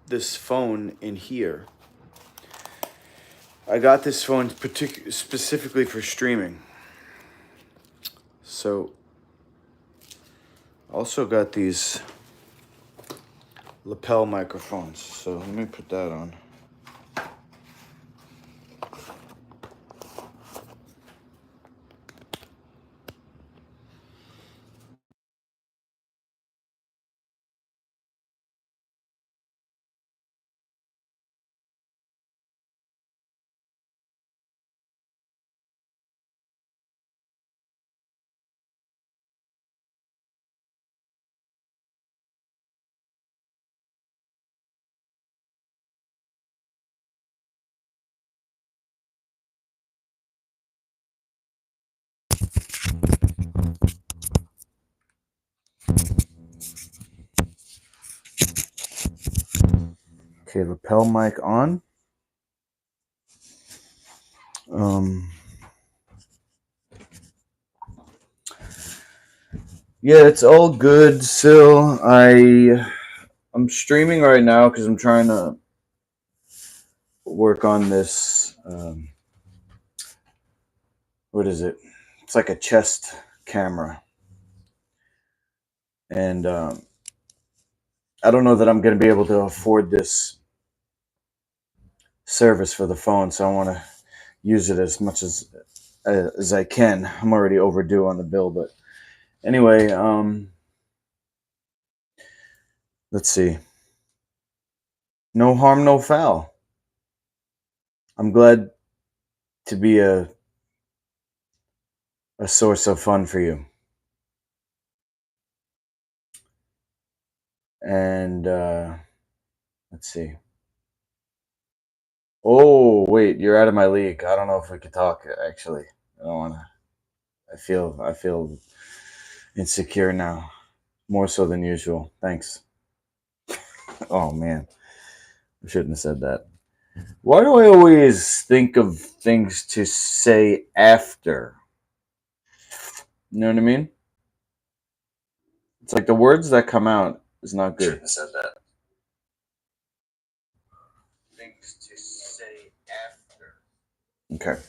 this phone in here. I got this phone specifically for streaming. So, also got these lapel microphones. So let me put that on. Okay, lapel mic on. Yeah, it's all good still. I'm streaming right now because I'm trying to work on this. What is it? It's like a chest camera, and I don't know that I'm going to be able to afford this service for the phone, so I want to use it as much as I can. I'm already overdue on the bill, but anyway, let's see. No harm, no foul. I'm glad to be a source of fun for you. And let's see. Oh, wait, you're out of my league. I don't know if we could talk actually. I don't want to. I feel insecure now, more so than usual. Thanks. Oh man, I shouldn't have said that. Why do I always think of things to say after? You know what I mean? It's like the words that come out is not good. Shouldn't have said that. Things to say after. Okay.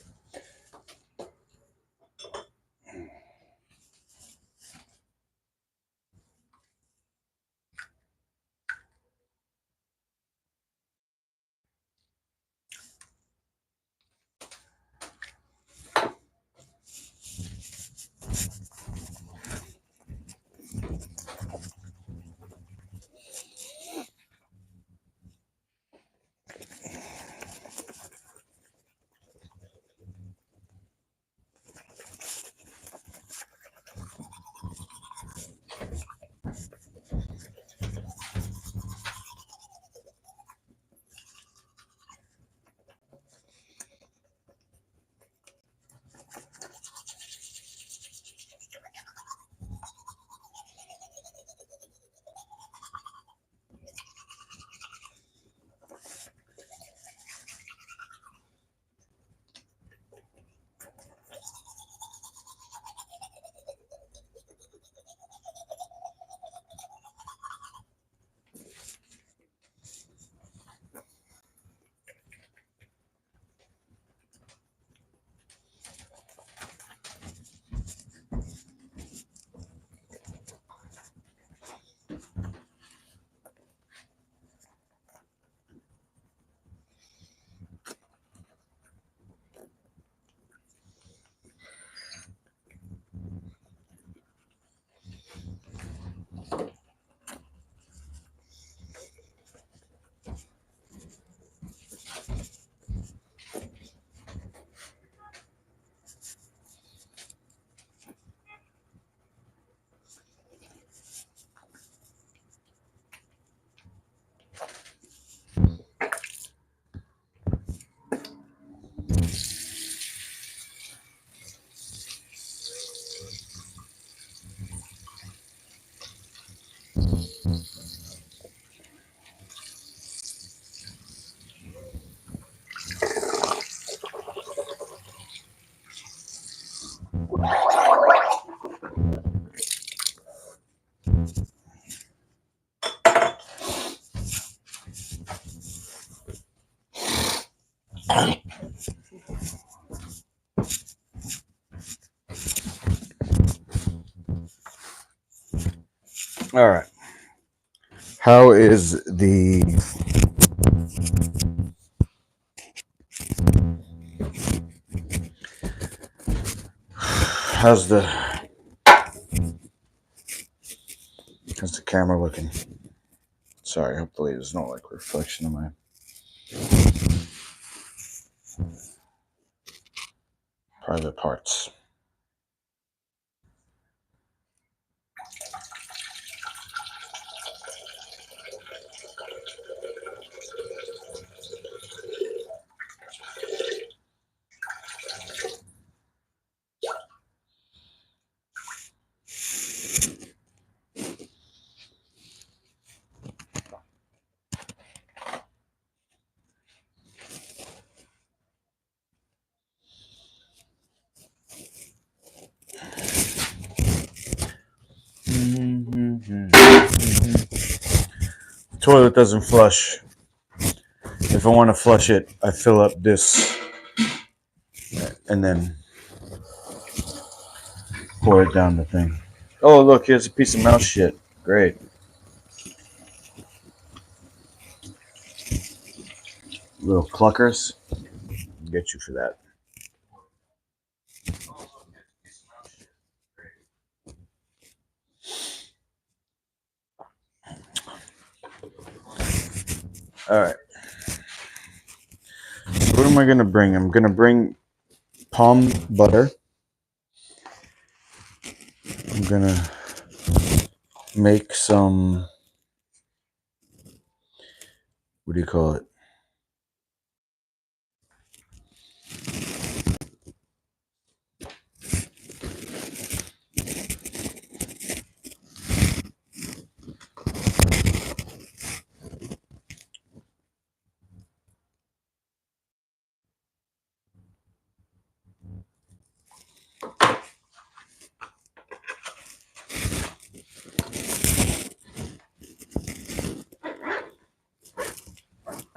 All right. How is the how's the camera looking? Sorry, hopefully there's no like reflection of my private parts. The toilet doesn't flush. If I want to flush it, I fill up this and then pour it down the thing. Oh, look, here's a piece of mouse shit. Great. Little cluckers. I'll get you for that. All right. What am I going to bring? I'm going to bring palm butter. I'm going to make some, what do you call it?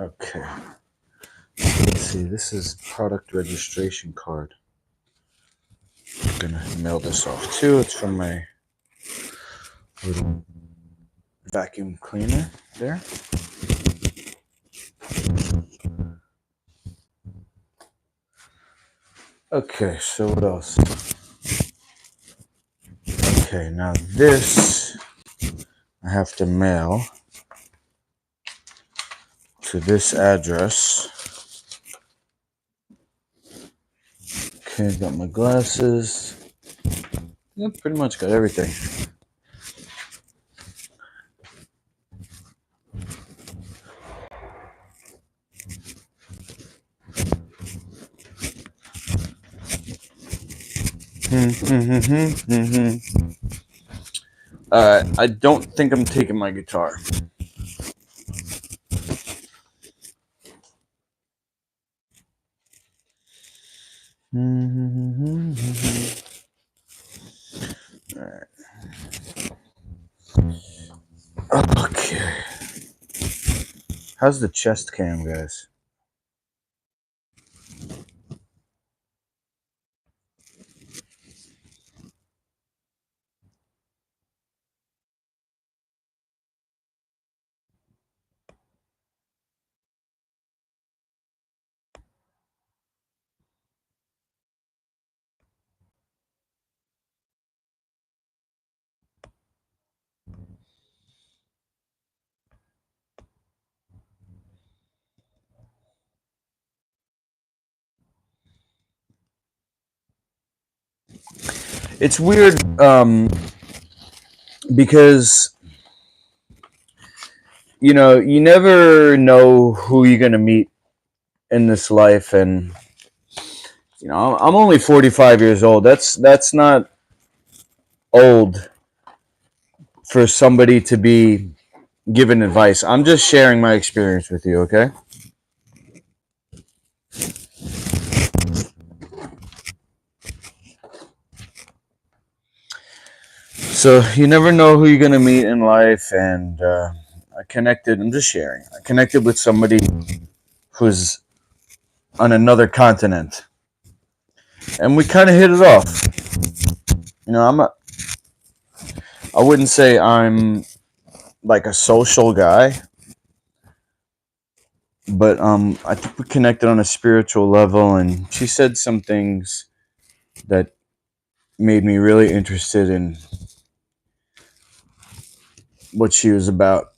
Okay. Let's see. This is product registration card. I'm gonna mail this off too. It's from my little vacuum cleaner there. Okay, so what else? Okay, now this I have to mail to this address. Okay, got my glasses. Yeah, pretty much got everything. I don't think I'm taking my guitar. Alright. Okay. How's the chest cam, guys? It's weird because, you know, you never know who you're going to meet in this life. And, you know, I'm only 45 years old. That's not old for somebody to be given advice. I'm just sharing my experience with you, okay? So you never know who you're going to meet in life. And I'm just sharing. I connected with somebody who's on another continent, and we kind of hit it off. You know, I wouldn't say I'm like a social guy, but I think we connected on a spiritual level, and she said some things that made me really interested in what she was about.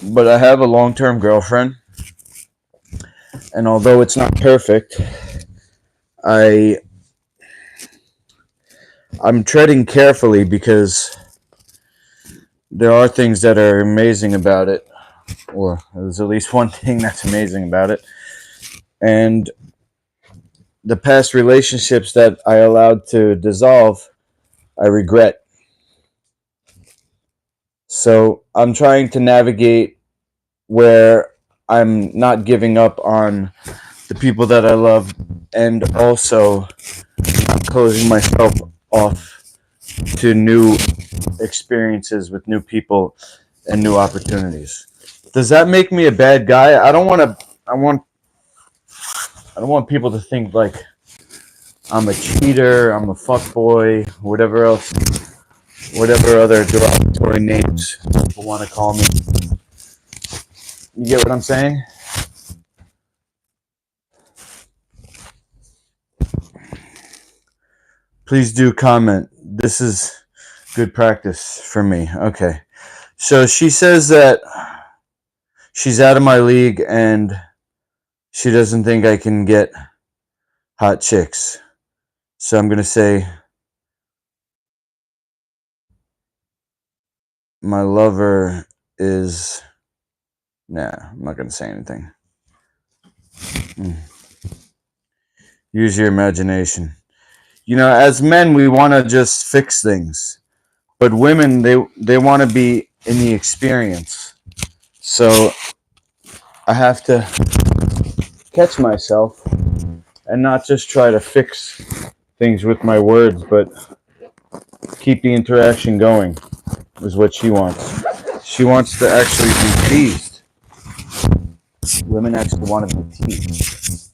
But I have a long-term girlfriend, and although it's not perfect, I I'm treading carefully because there are things that are amazing about it, or there's at least one thing that's amazing about it. And the past relationships that I allowed to dissolve, I regret. So I'm trying to navigate where I'm not giving up on the people that I love, and also closing myself off to new experiences with new people and new opportunities. Does that make me a bad guy? I don't want to. I don't want people to think like I'm a cheater, I'm a fuckboy, whatever else, whatever other derogatory names people want to call me. You get what I'm saying? Please do comment. This is good practice for me. Okay. So she says that she's out of my league and she doesn't think I can get hot chicks. So I'm going to say my lover is. Nah, I'm not going to say anything. Use your imagination. You know, as men, we want to just fix things. But women, they want to be in the experience. So I have to catch myself and not just try to fix things with my words, but keep the interaction going, is what she wants. She wants to actually be teased. Women actually want to be teased.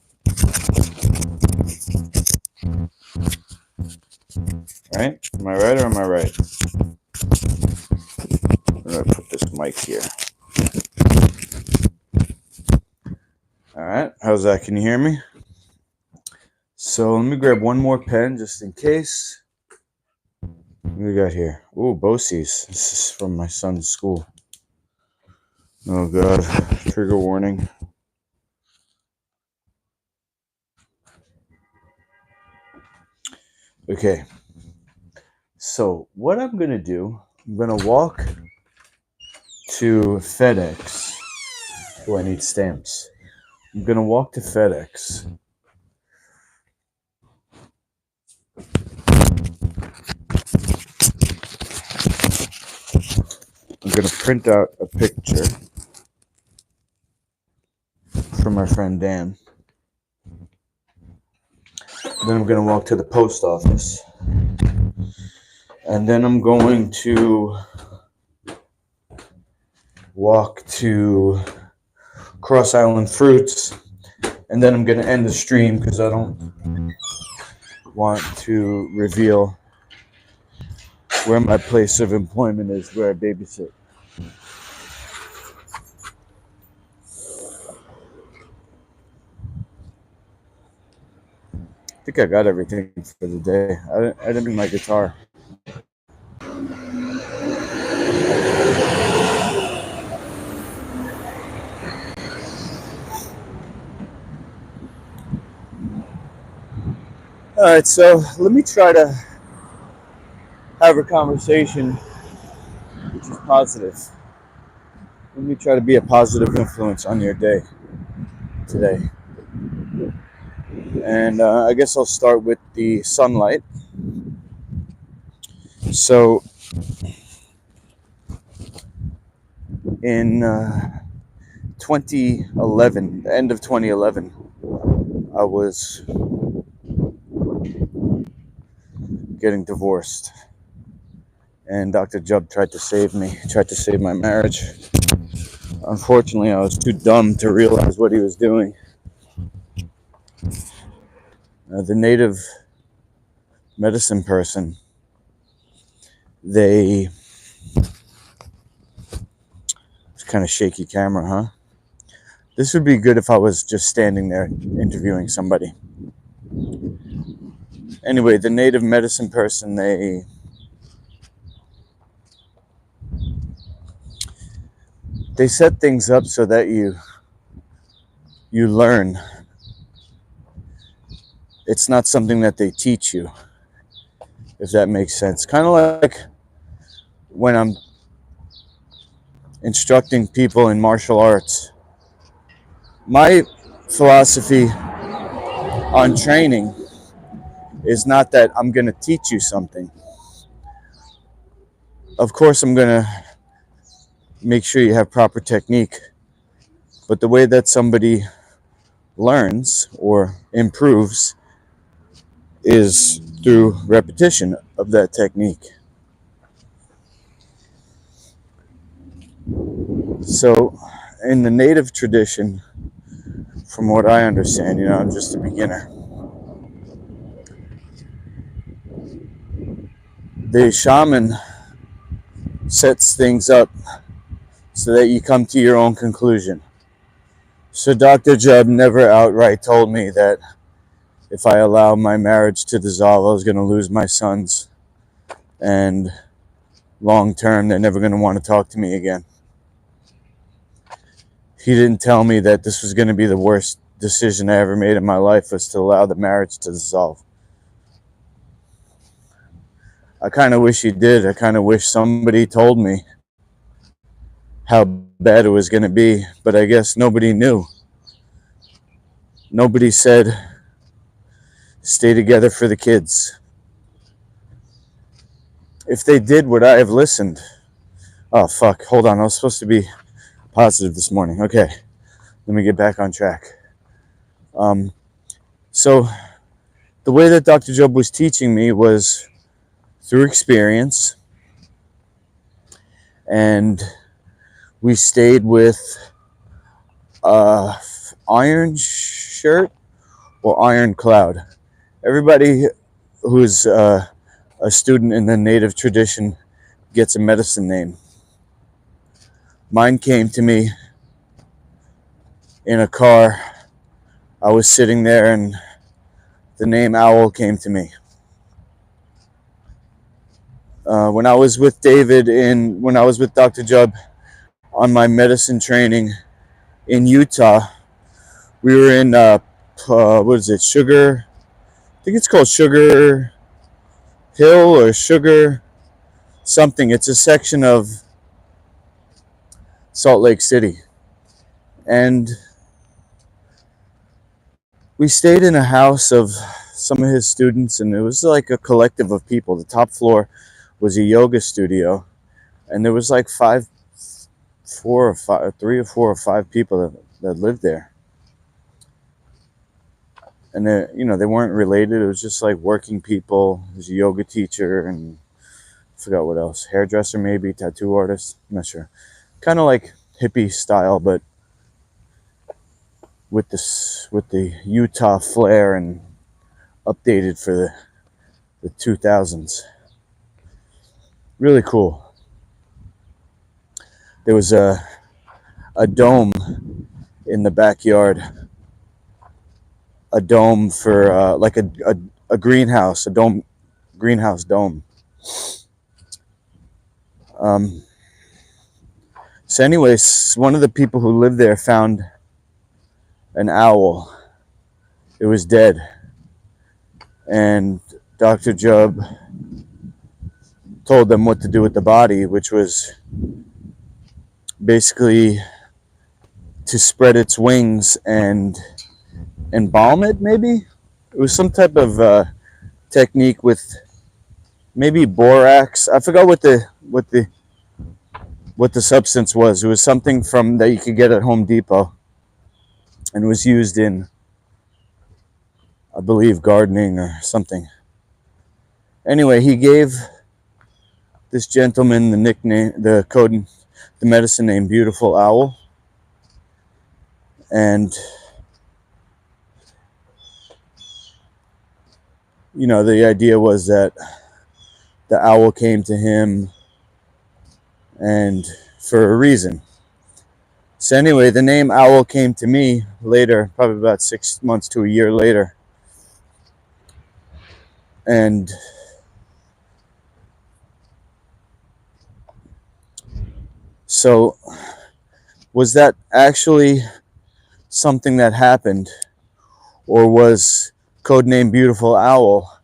Right? Am I right or am I right? I'm going to put this mic here. All right. How's that? Can you hear me? So let me grab one more pen just in case. What do we got here? Ooh, BOCES. This is from my son's school. Oh, God. Trigger warning. Okay. So what I'm going to do, I'm going to walk to FedEx. Oh, I need stamps. I'm going to walk to FedEx. I'm going to print out a picture from my friend Dan. Then I'm going to walk to the post office. And then I'm going to walk to Cross Island Fruits. And then I'm going to end the stream because I don't want to reveal where my place of employment is, where I babysit. I think I got everything for the day. I didn't bring my guitar. All right, so let me try to have a conversation which is positive. Let me try to be a positive influence on your day today. And I guess I'll start with the sunlight. So in 2011, the end of 2011, I was getting divorced. And Dr. Jubb tried to save me, tried to save my marriage. Unfortunately, I was too dumb to realize what he was doing. The native medicine person, they. It's kind of shaky camera, huh? This would be good if I was just standing there interviewing somebody. Anyway, the native medicine person, they set things up so that you learn. It's not something that they teach you, if that makes sense. Kind of like when I'm instructing people in martial arts. My philosophy on training is not that I'm going to teach you something. Of course, I'm going to make sure you have proper technique, but the way that somebody learns or improves is through repetition of that technique. So, in the native tradition, from what I understand, I'm just a beginner. The shaman sets things up so that you come to your own conclusion. So Dr. Jeb never outright told me that if I allow my marriage to dissolve, I was going to lose my sons, and long term, they're never going to want to talk to me again. He didn't tell me that this was going to be the worst decision I ever made in my life, was to allow the marriage to dissolve. I kind of wish he did. I kind of wish somebody told me how bad it was going to be, but I guess nobody knew. Nobody said, stay together for the kids. If they did, would I have listened? Oh, fuck. Hold on. I was supposed to be positive this morning. Okay. Let me get back on track. So the way that Dr. Job was teaching me was through experience, and we stayed with Iron Shirt or Iron Cloud. Everybody who's a student in the native tradition gets a medicine name. Mine came to me in a car. I was sitting there and the name Owl came to me. When I was with David when I was with Dr. Jubb on my medicine training in Utah, we were in what is it? Sugar? I think it's called Sugar Hill or Sugar something. It's a section of Salt Lake City, and we stayed in a house of some of his students, and it was like a collective of people. The top floor was a yoga studio, and there was like three or four or five people that lived there. And they weren't related. It was just like working people. There was a yoga teacher, and I forgot what else. Hairdresser, maybe, tattoo artist. I'm not sure. Kind of like hippie style, but with the Utah flair and updated for the 2000s. Really cool. There was a dome in the backyard. A dome for like a greenhouse, greenhouse dome. So anyways, one of the people who lived there found an owl. It was dead. And Dr. Jubb told them what to do with the body, which was basically to spread its wings and embalm it, maybe? It was some type of technique with maybe borax. I forgot what the substance was. It was something from that you could get at Home Depot, and it was used in, I believe, gardening or something. Anyway, he gave this gentleman the nickname, the medicine name, Beautiful Owl. And, the idea was that the owl came to him and for a reason. So anyway, the name owl came to me later, probably about 6 months to a year later. And so, was that actually something that happened, or was codename Beautiful Owl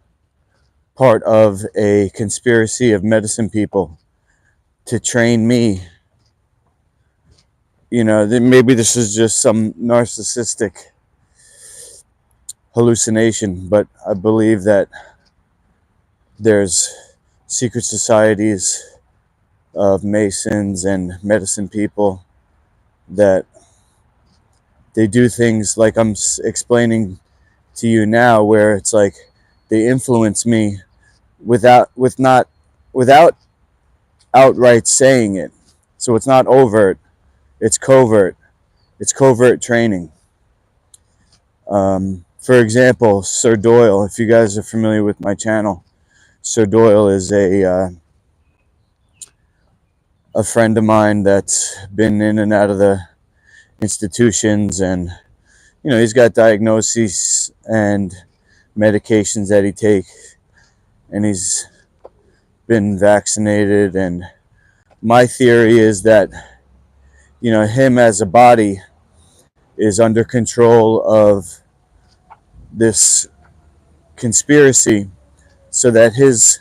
part of a conspiracy of medicine people to train me? Maybe this is just some narcissistic hallucination, but I believe that there's secret societies of Masons and medicine people that they do things like I'm explaining to you now, where it's like they influence me without outright saying it. So it's not overt, it's covert. It's covert training. For example, Sir Doyle, if you guys are familiar with my channel, Sir Doyle is a friend of mine that's been in and out of the institutions, and he's got diagnoses and medications that he takes, and he's been vaccinated. And my theory is that him as a body is under control of this conspiracy, so that his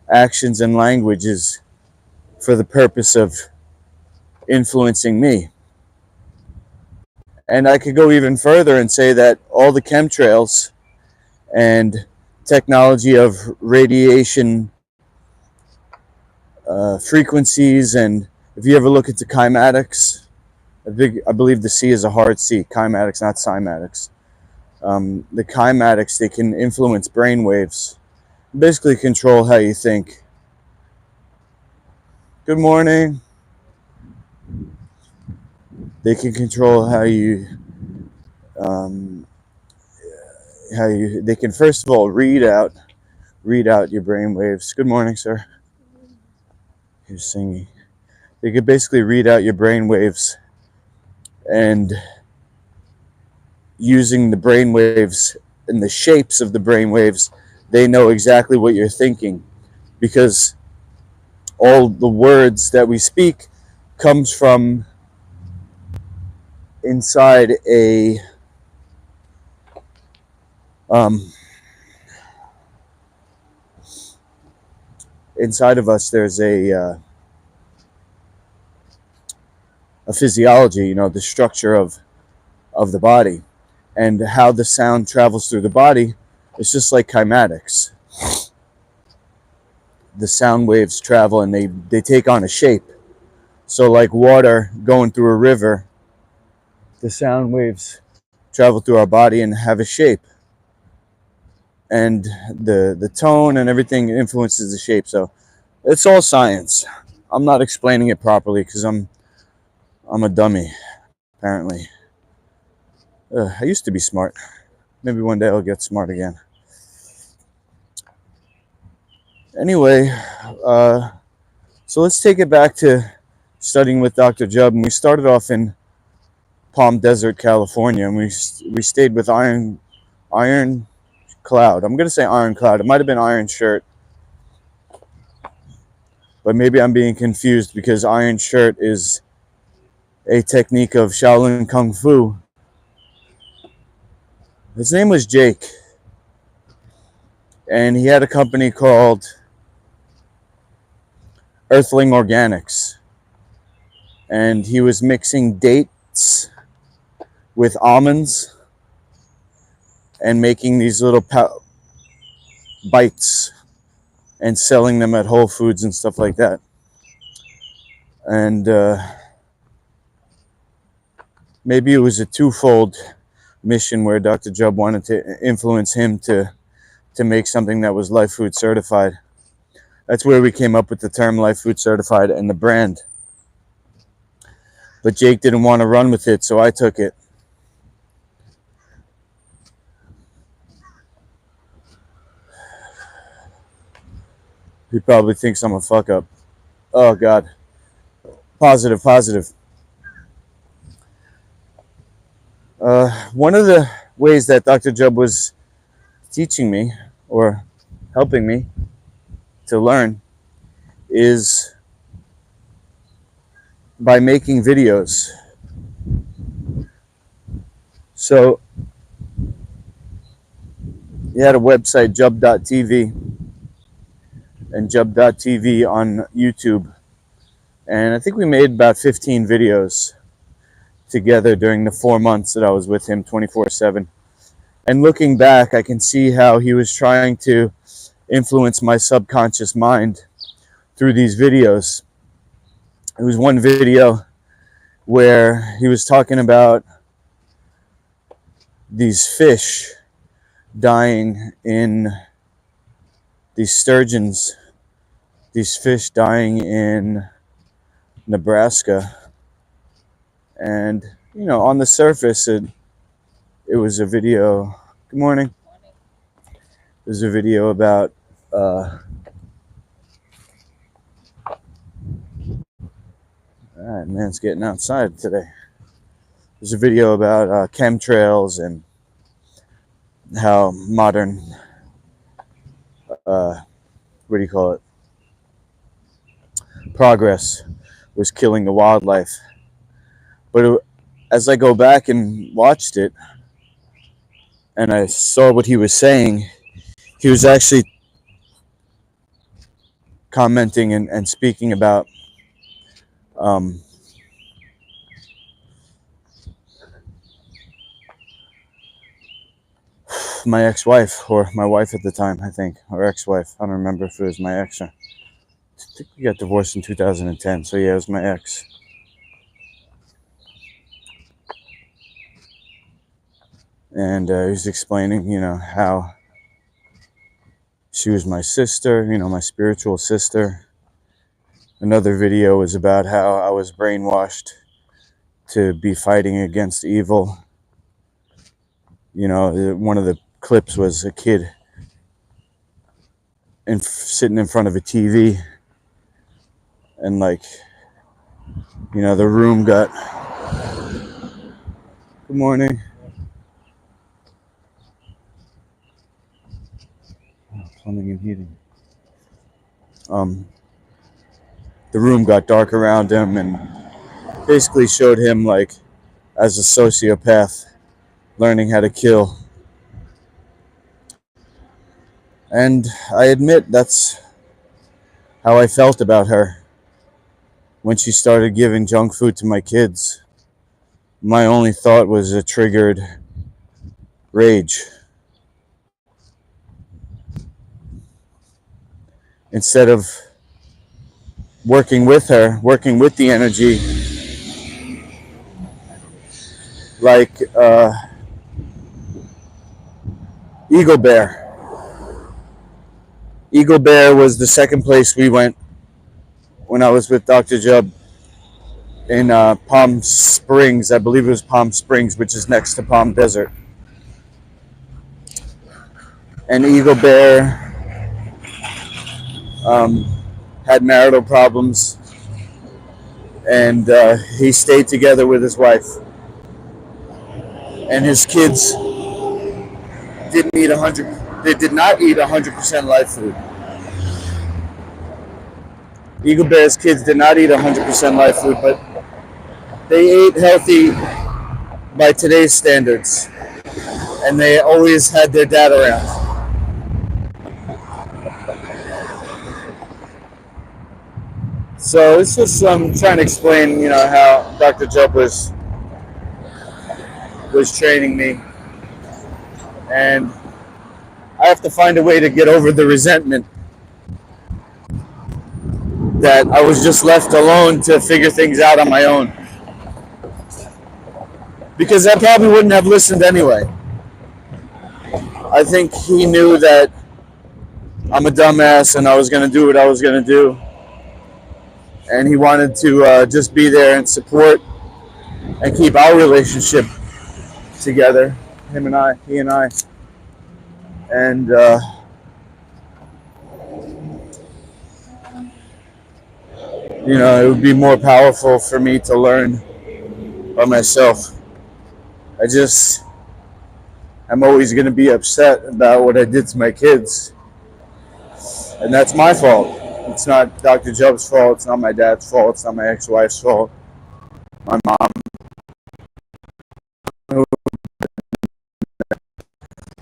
actions and language is for the purpose of influencing me. And I could go even further and say that all the chemtrails and technology of radiation frequencies, and if you ever look into kymatics, I believe the C is a hard C, kymatics, not cymatics. The kymatics, they can influence brain waves, basically control how you think. Good morning. They can control how you, they can first of all read out your brain waves. Good morning, sir. He's singing. They could basically read out your brain waves, and using the brain waves and the shapes of the brain waves, they know exactly what you're thinking, because all the words that we speak comes from inside inside of us. There's a physiology, the structure of the body, and how the sound travels through the body. It's just like kymatics. The sound waves travel, and they take on a shape. So like water going through a river, the sound waves travel through our body and have a shape, and the tone and everything influences the shape. So it's all science. I'm not explaining it properly because I'm a dummy, apparently. I used to be smart. Maybe one day I'll get smart again. Anyway, so let's take it back to studying with Dr. Jubb. And we started off in Palm Desert, California, and we stayed with Iron Cloud. I'm going to say Iron Cloud. It might have been Iron Shirt, but maybe I'm being confused, because Iron Shirt is a technique of Shaolin Kung Fu. His name was Jake, and he had a company called Earthling Organics, and he was mixing dates with almonds and making these little bites and selling them at Whole Foods and stuff like that. And maybe it was a twofold mission, where Dr. Jubb wanted to influence him to make something that was Life Food certified. That's where we came up with the term Life Food certified and the brand. But Jake didn't want to run with it, so I took it. He probably thinks I'm a fuck up. Oh God. Positive, positive. One of the ways that Dr. Jubb was teaching me or helping me to learn is by making videos. So he had a website, Jubb.tv, and Jubb.tv on YouTube. And I think we made about 15 videos together during the 4 months that I was with him 24/7. And looking back, I can see how he was trying to influence my subconscious mind through these videos. It was one video where he was talking about these fish dying in these sturgeons, these fish dying in Nebraska. And, you know, on the surface, it was a video. Good morning. It was a video about man's getting outside today. There's a video about chemtrails and how modern, what do you call it, progress was killing the wildlife. But as I go back and watched it, and I saw what he was saying, he was actually commenting and speaking about my ex-wife, or my wife at the time, I think, or ex-wife. I don't remember if it was my ex. I think we got divorced in 2010, so yeah, it was my ex. And he was explaining, you know, how she was my sister, you know, my spiritual sister. Another video was about how I was brainwashed to be fighting against evil. You know, one of the clips was a kid sitting in front of a TV, and, like, you know, the room got... Good morning. Plumbing and heating. The room got dark around him and basically showed him, like, as a sociopath, learning how to kill. And I admit that's how I felt about her when she started giving junk food to my kids. My only thought was a triggered rage. Instead of working with her, working with the energy, like Eagle Bear. Eagle Bear was the second place we went when I was with Dr. Jubb in Palm Springs. I believe it was Palm Springs, which is next to Palm Desert. And Eagle Bear had marital problems, and he stayed together with his wife. And his kids didn't eat 100. They did not eat 100% live food. Eagle Bear's kids did not eat 100% live food, but they ate healthy by today's standards, and they always had their dad around. So it's just trying to explain, you know, how Dr. Jubb was training me, and I have to find a way to get over the resentment that I was just left alone to figure things out on my own. Because I probably wouldn't have listened anyway. I think he knew that I'm a dumbass and I was going to do what I was going to do. And he wanted to just be there and support and keep our relationship together, he and I. And It would be more powerful for me to learn by myself. I just, I'm always going to be upset about what I did to my kids. And that's my fault. It's not Dr. Job's fault. It's not my dad's fault. It's not my ex-wife's fault. My mom.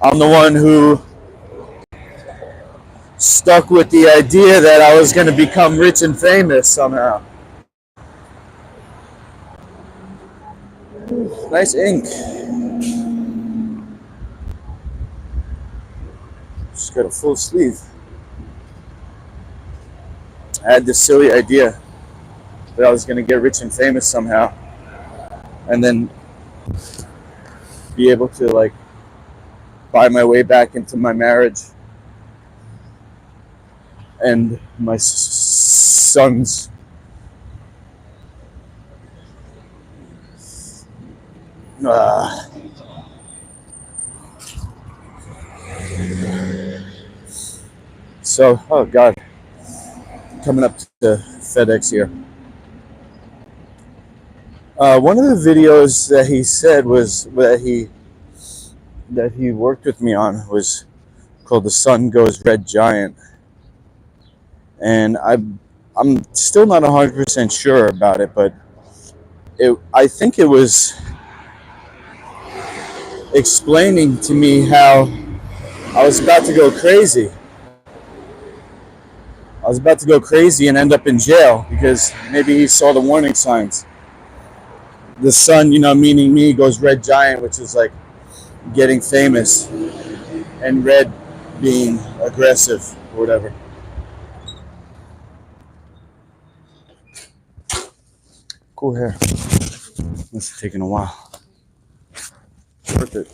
I'm the one who stuck with the idea that I was going to become rich and famous somehow. Nice ink. Just got a full sleeve. I had this silly idea that I was going to get rich and famous somehow, and then be able to like buy my way back into my marriage and my sons. Uh, so, oh God, coming up to FedEx here. One of the videos that he said was that he worked with me on was called "The Sun Goes Red Giant," and I'm still not 100% sure about it, but I think it was explaining to me how I was about to go crazy. I was about to go crazy and end up in jail because maybe he saw the warning signs. The sun, meaning me, goes red giant, which is like getting famous, and red being aggressive or whatever. Cool hair. This is taking a while. Worth it.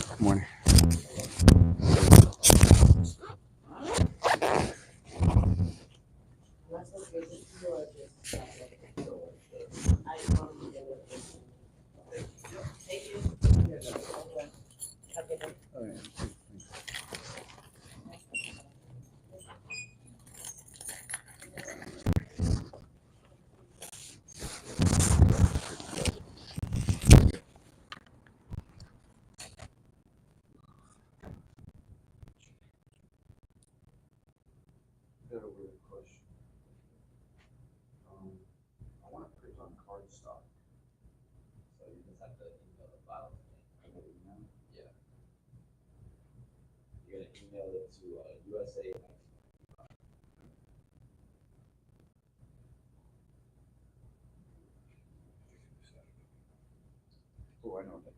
Good morning. Got a weird question. I want to print on cardstock. So you just have to email the file to me. I got email? Yeah. You're gonna email it to USA. Oh, I know that.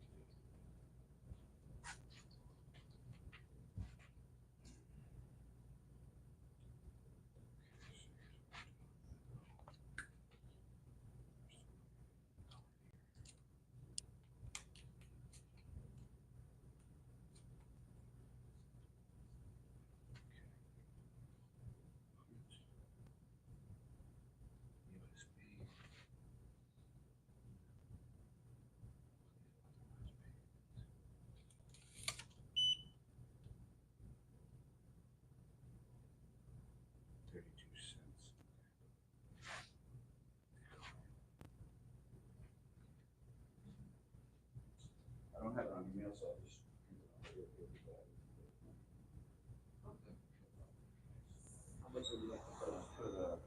I don't have it on email, so I'll just. How much would you like to put $2.32.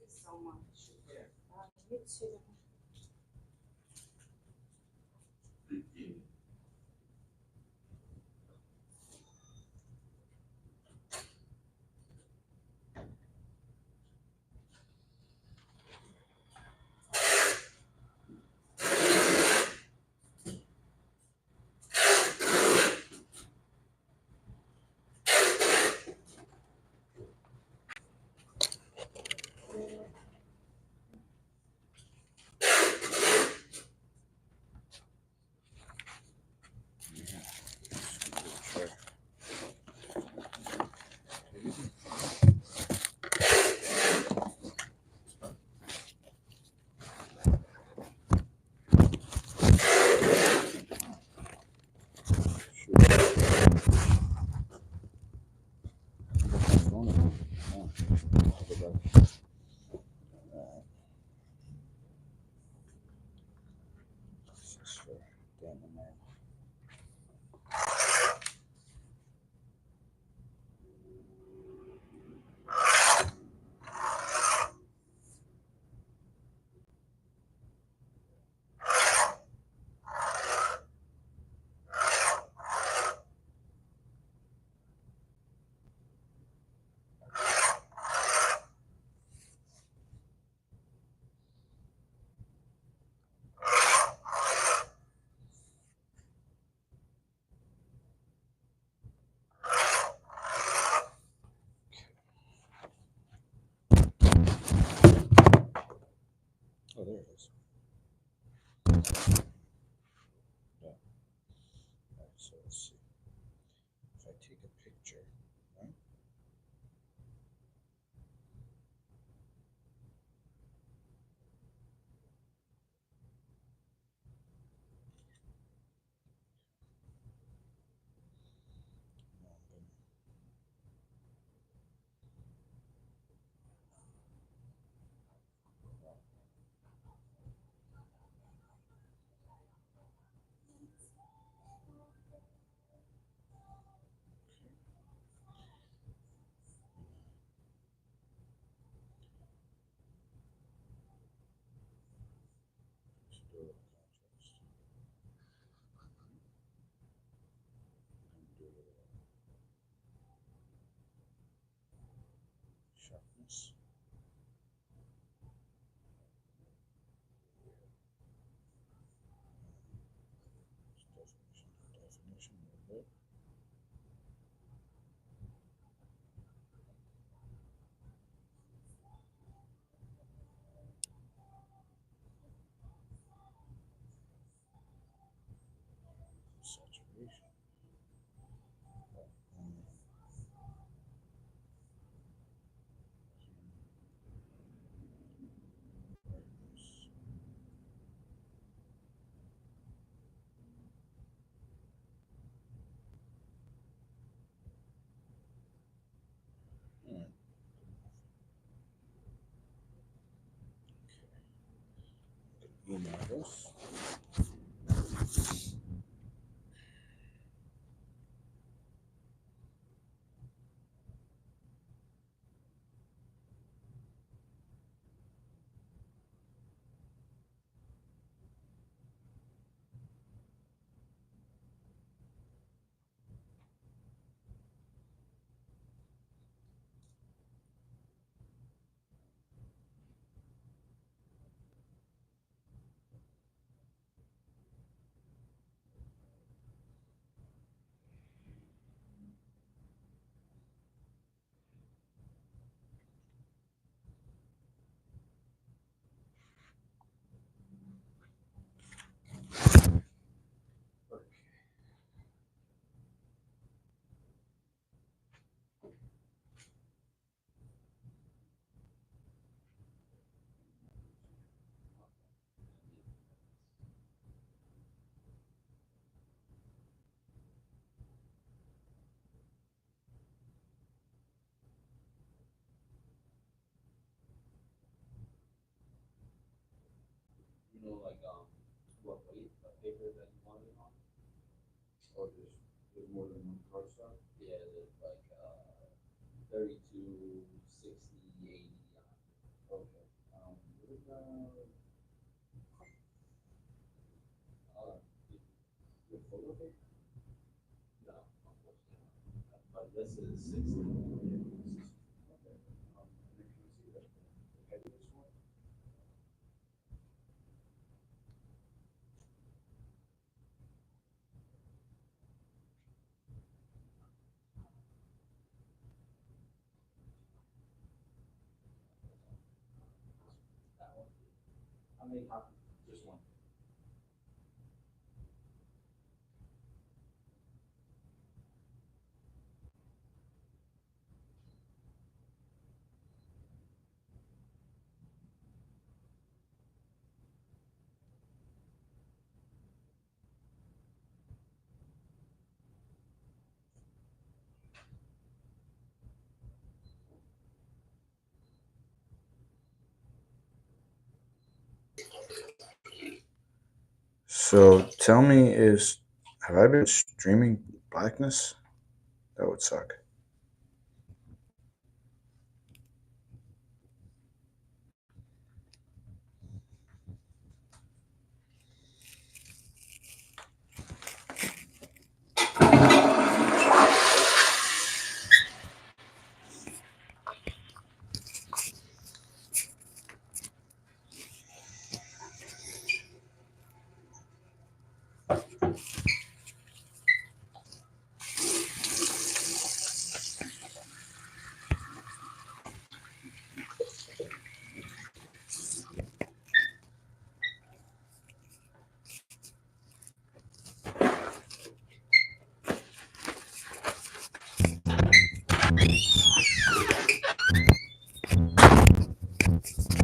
so much. You too. Sure. Damn it, man. Oh, there it is. Yeah. All right, so let's see. If I take a picture, right? Now I'm gonna just do a little contrast. And do a little sharpness. Definition a little bit. Saturation. Brightness. All right. Okay. Email this. You know, like what weight of paper that you want it on? Oh, there's more than one cardstock? Yeah, there's like 32, 60, 80. Okay. Your photo pic? No, unfortunately not. But this is 60. Okay. And then can you see the heaviest one? That one. How many copies? Just one. So tell me, have I been streaming blackness? That would suck.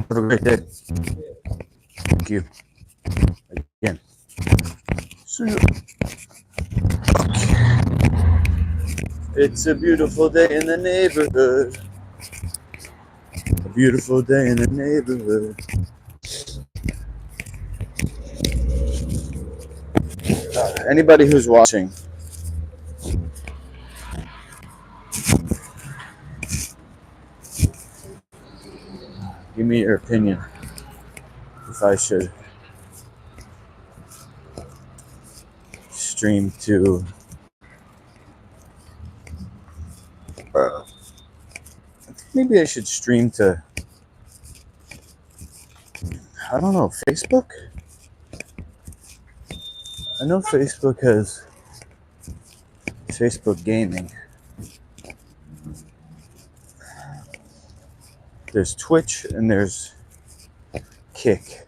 Have a great day. Thank you. Again. See you. It's a beautiful day in the neighborhood. A beautiful day in the neighborhood. Anybody who's watching, give me your opinion if I should stream to maybe I should stream to, I don't know, Facebook? I know Facebook has Facebook gaming. There's Twitch and there's Kick.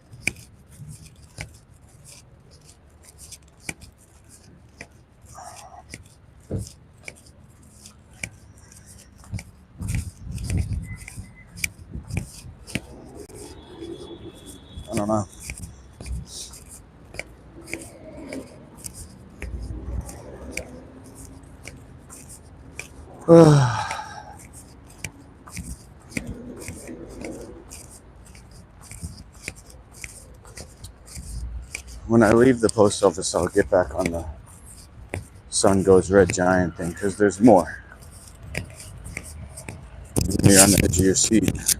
I don't know. When I leave the post office, I'll get back on the Sun Goes Red Giant thing because there's more. You're on the edge of your seat.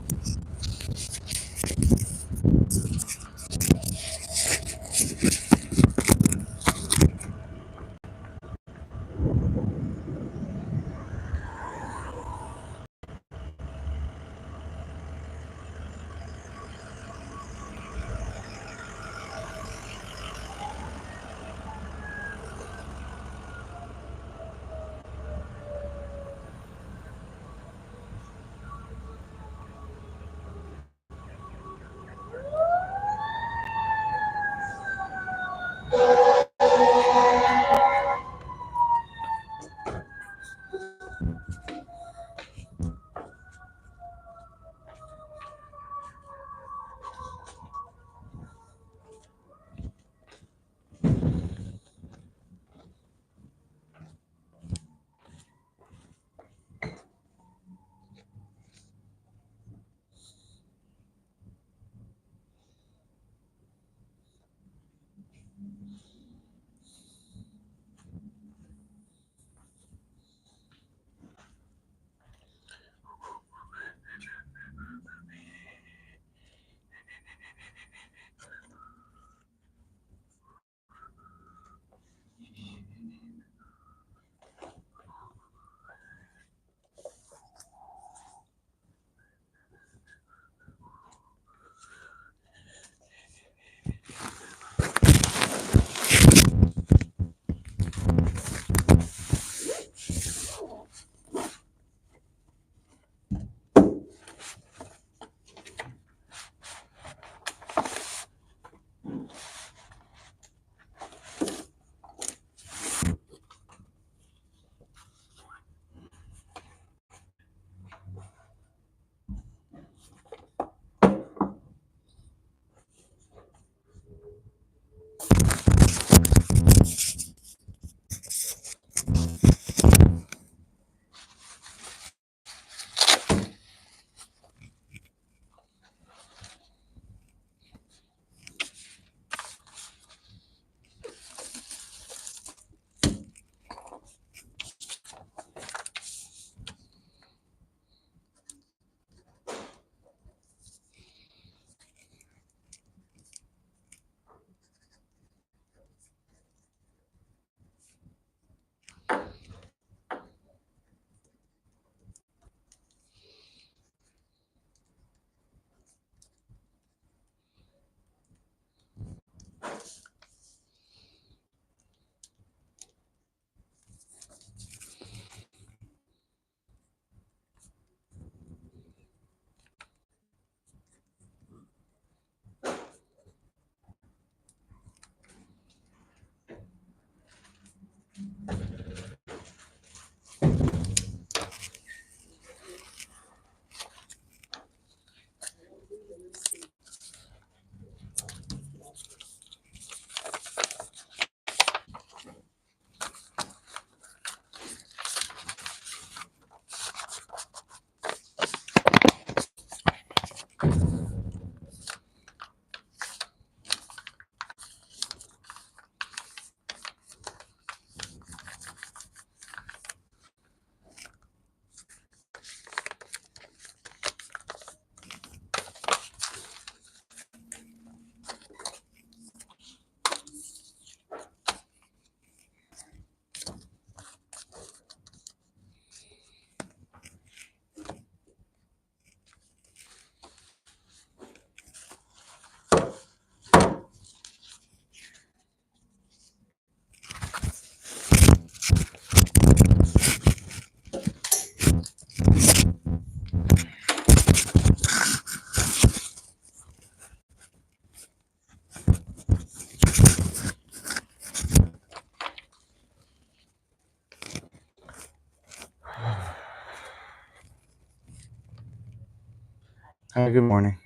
Hi, good morning.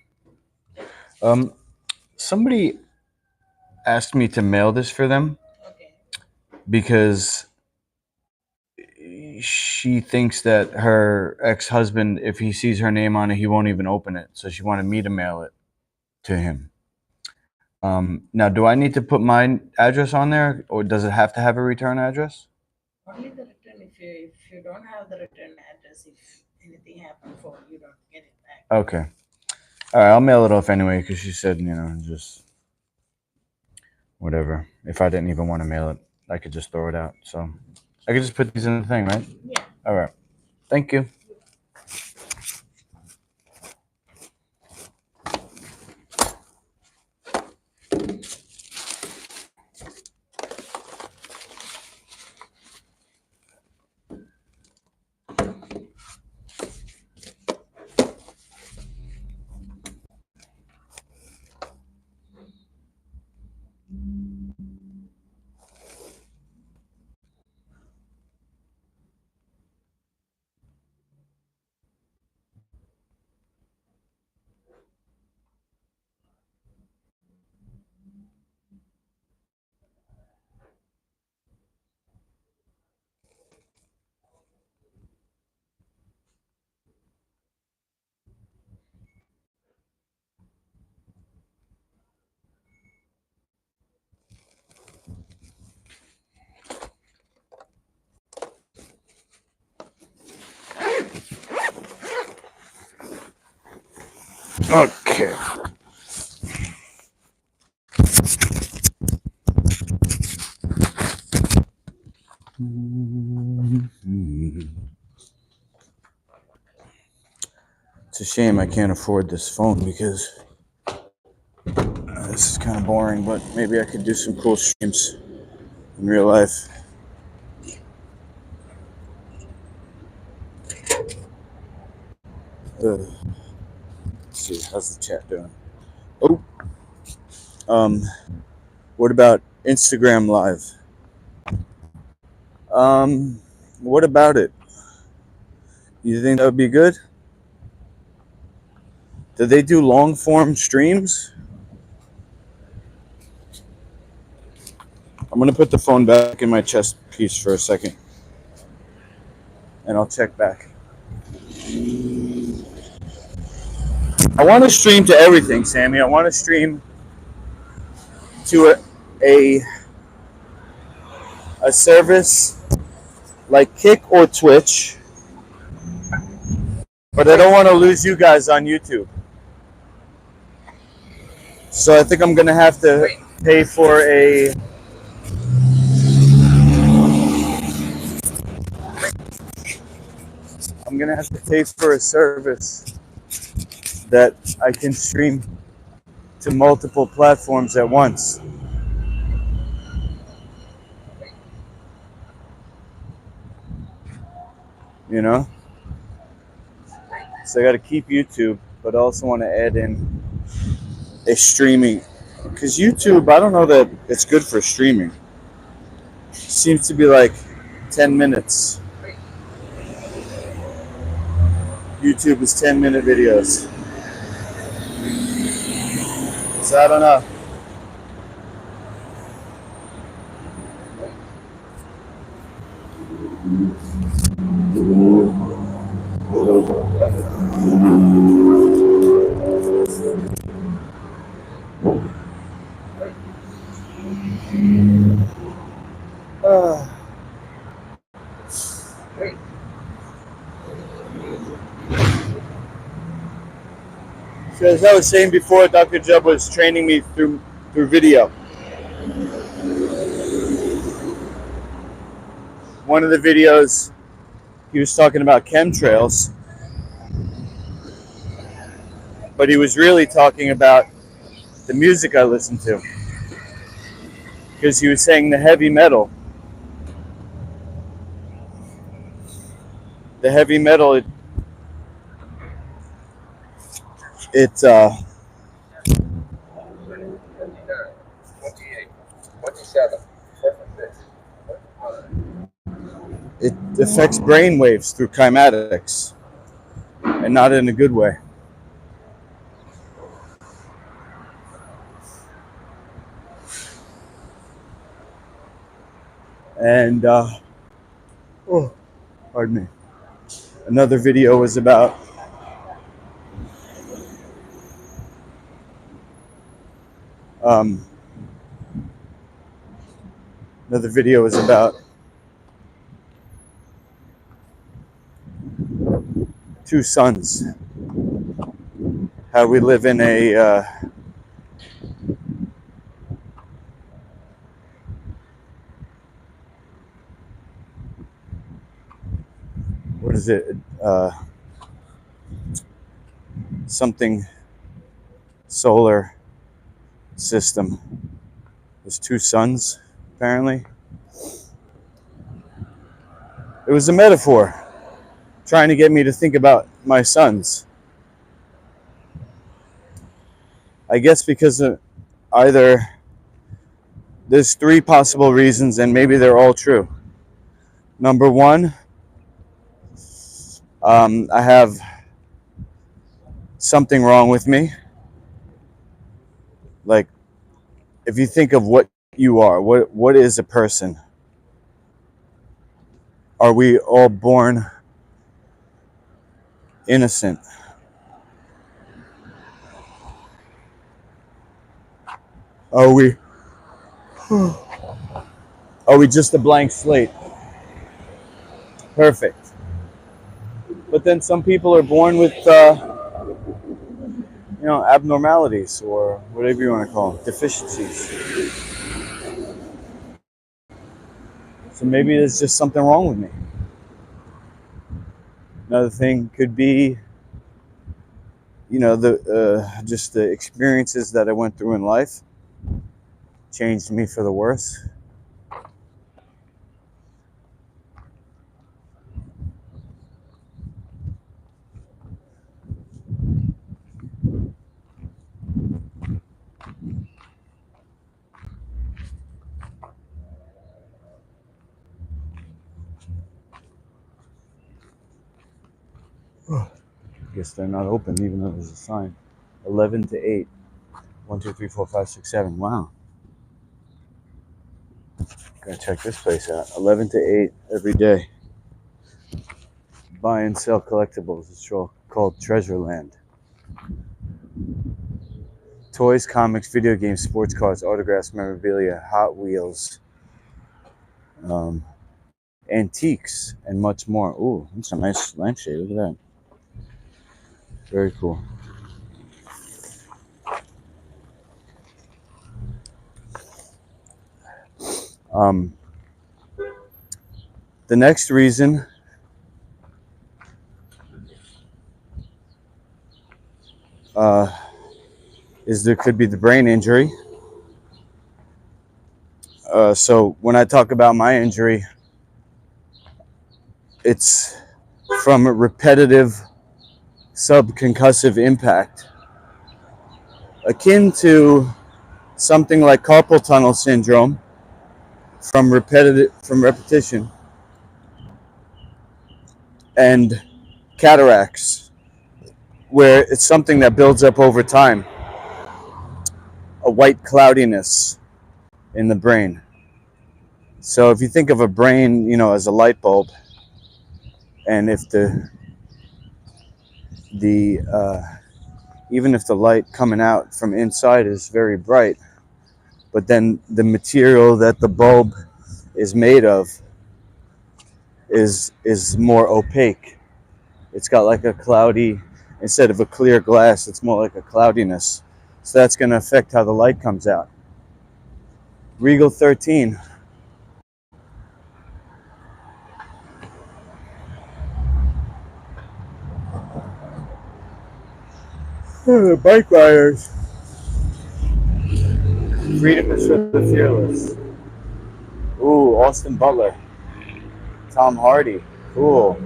Um, somebody asked me to mail this for them Okay. because she thinks that her ex-husband, if he sees her name on it, he won't even open it. So she wanted me to mail it to him. Now, do I need to put my address on there, or does it have to have a return address? Only the return, if you don't have the return address, if anything happens for you don't get it back. Okay. All right, I'll mail it off anyway because she said, just whatever. If I didn't even want to mail it, I could just throw it out. So I could just put these in the thing, right? Yeah. All right. Thank you. Okay. It's a shame I can't afford this phone because this is kind of boring, but maybe I could do some cool streams in real life. Let's see, how's the chat doing? Oh, what about Instagram Live? What about it? You think that would be good? Do they do long form streams? I'm gonna put the phone back in my chest piece for a second, and I'll check back. I want to stream to everything, Sammy. I want to stream to a service like Kick or Twitch, but I don't want to lose you guys on YouTube. So I think I'm gonna have to pay for a. I'm gonna have to pay for a service that I can stream to multiple platforms at once. You know, so I got to keep YouTube, but I also want to add in a streaming, because YouTube, I don't know that it's good for streaming. It seems to be like 10 minutes. YouTube is 10-minute videos. So I don't know. So as I was saying before, Dr. Jeb was training me through video. One of the videos, he was talking about chemtrails, but he was really talking about the music I listen to, because he was saying the heavy metal, it it affects brain waves through cymatics, and not in a good way. And oh, pardon me. Another video was about um, another video was about two sons. How we live in a what is it? Something solar system. There's two suns, apparently. It was a metaphor, trying to get me to think about my sons. I guess because either there's three possible reasons, and maybe they're all true. Number one, I have something wrong with me. Like, if you think of what you are, what is a person? Are we all born innocent? Are we just a blank slate? Perfect. But then some people are born with abnormalities, or whatever you want to call them, deficiencies. So maybe there's just something wrong with me. Another thing could be, just the experiences that I went through in life changed me for the worse. I guess they're not open, even though there's a sign. 11 to 8. 1, 2, 3, 4, 5, 6, 7. Wow. Gotta check this place out. 11 to 8 every day. Buy and sell collectibles. It's called Treasure Land. Toys, comics, video games, sports cars, autographs, memorabilia, Hot Wheels, antiques, and much more. Ooh, that's a nice lampshade. Look at that. Very cool. The next reason is there could be the brain injury. So when I talk about my injury, it's from a repetitive subconcussive impact, akin to something like carpal tunnel syndrome from repetition, and cataracts, where it's something that builds up over time, a white cloudiness in the brain. So if you think of a brain, as a light bulb, and if even if the light coming out from inside is very bright, but then the material that the bulb is made of is more opaque. It's got like a cloudy, instead of a clear glass, it's more like a cloudiness. So that's going to affect how the light comes out. Regal 13. The bike riders. Freedom is for the fearless. Ooh, Austin Butler. Tom Hardy. Cool.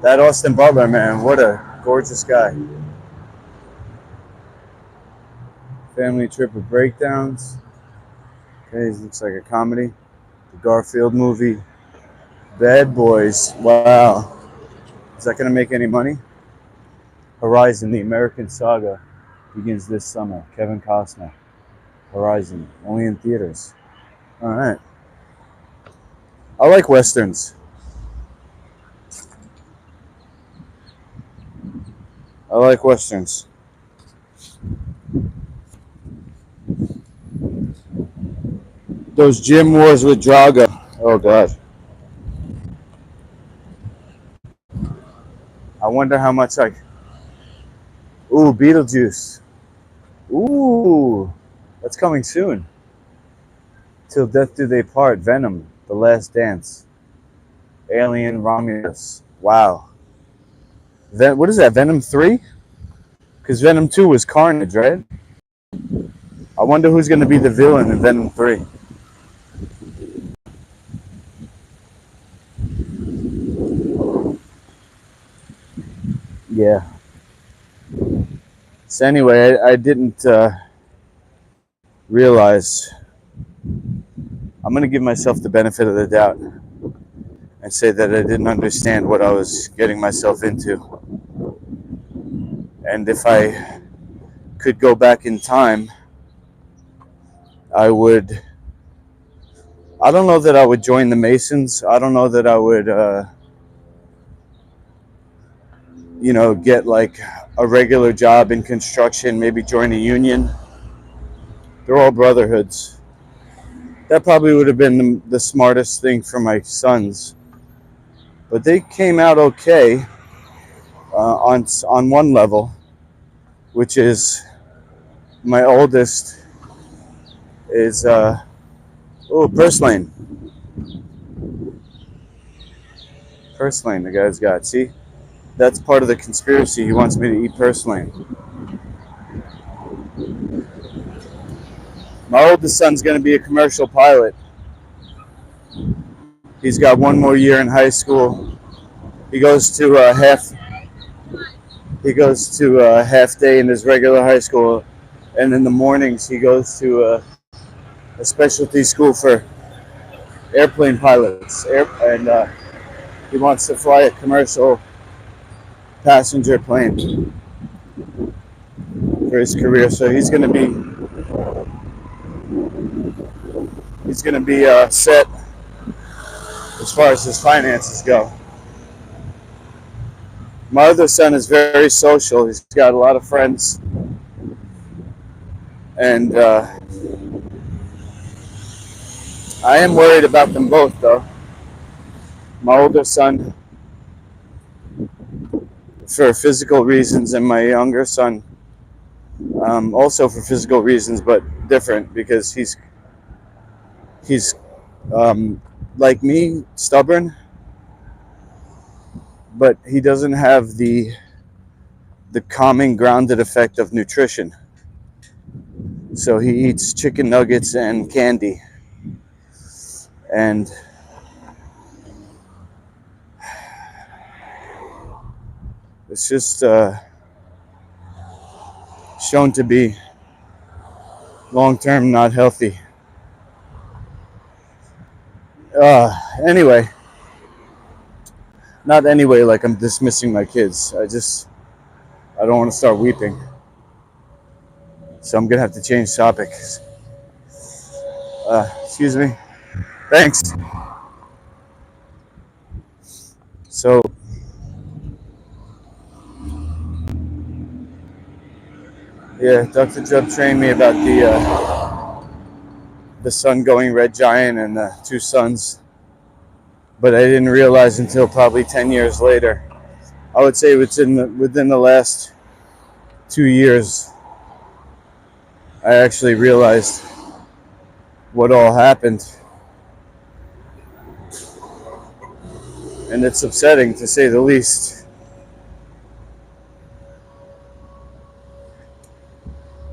That Austin Butler, man, what a gorgeous guy. Family trip of breakdowns. Okay, this looks like a comedy. The Garfield movie. Bad Boys. Wow. Is that going to make any money? Horizon, the American Saga, begins this summer. Kevin Costner. Horizon, only in theaters. All right. I like westerns. I like westerns. Those gym wars with Drago. Oh God. I wonder how much I. Ooh, Beetlejuice. Ooh, that's coming soon. Till Death Do They Part. Venom. The Last Dance. Alien Romulus. Wow. What is that? Venom 3? Because Venom 2 was Carnage, right? I wonder who's going to be the villain in Venom 3. Yeah. So anyway, I didn't realize. I'm going to give myself the benefit of the doubt and say that I didn't understand what I was getting myself into. And if I could go back in time, I would. I don't know that I would join the Masons. I don't know that I would, get like a regular job in construction, maybe join a union. They're all brotherhoods. That probably would have been the smartest thing for my sons. But they came out okay on one level, which is my oldest is purse lane. The guy's got. See, that's part of the conspiracy. He wants me to eat purse lane. My oldest son's going to be a commercial pilot. He's got one more year in high school. He goes to half day in his regular high school, and in the mornings he goes to a specialty school for airplane pilots. And he wants to fly a commercial passenger plane for his career. So he's gonna be set as far as his finances go. My other son is very social. He's got a lot of friends, and I am worried about them both, though. My older son, for physical reasons, and my younger son, also for physical reasons, but different because he's like me, stubborn, but he doesn't have the calming, grounded effect of nutrition. So he eats chicken nuggets and candy, and it's just shown to be long-term not healthy. Anyway, not anyway like I'm dismissing my kids. I don't want to start weeping. So I'm going to have to change topics. Excuse me. Thanks. So, yeah, Dr. Jubb trained me about the sun going red giant and the two suns. But I didn't realize until probably 10 years later. I would say within the last 2 years, I actually realized what all happened. And it's upsetting, to say the least.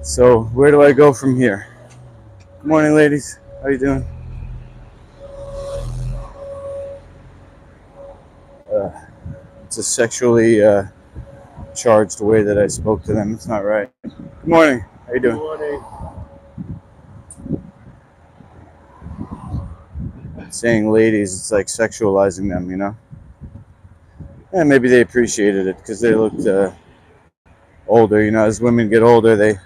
So where do I go from here? Good morning, ladies. How you doing? It's a sexually charged way that I spoke to them. It's not right. Good morning. How you doing? Good morning. Saying ladies, it's like sexualizing them, you know? And maybe they appreciated it because they looked older. You know, as women get older, they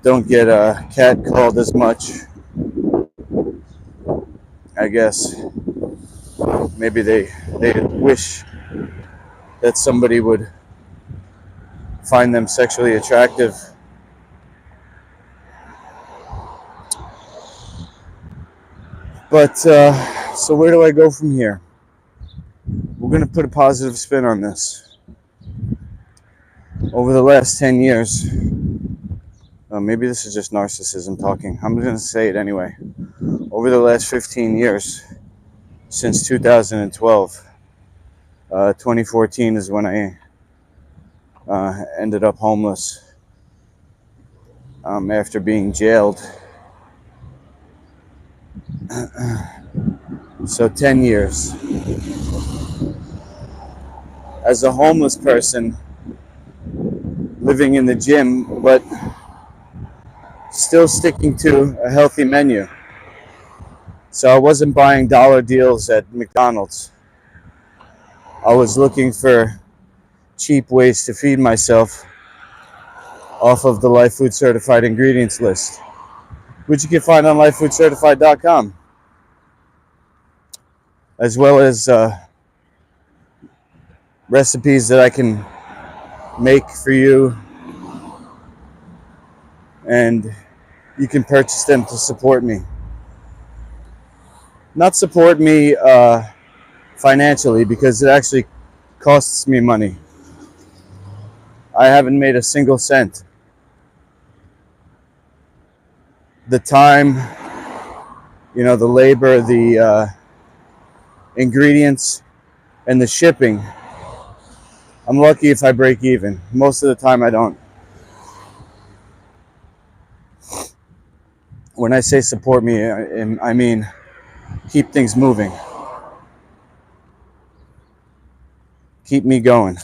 don't get catcalled as much. I guess maybe they wish that somebody would find them sexually attractive. But so where do I go from here? We're gonna put a positive spin on this. Over the last 10 years, maybe this is just narcissism talking. I'm gonna say it anyway. Over the last 15 years, since 2012, 2014 is when I ended up homeless after being jailed. So 10 years. As a homeless person, living in the gym, but still sticking to a healthy menu. So I wasn't buying dollar deals at McDonald's. I was looking for cheap ways to feed myself off of the Life Food Certified ingredients list, which you can find on lifefoodcertified.com, as well as recipes that I can make for you, and you can purchase them to support me. Not support me financially, because it actually costs me money. I haven't made a single cent. The time, the labor, the ingredients, and the shipping, I'm lucky if I break even. Most of the time I don't. When I say support me, I mean keep things moving. Keep me going.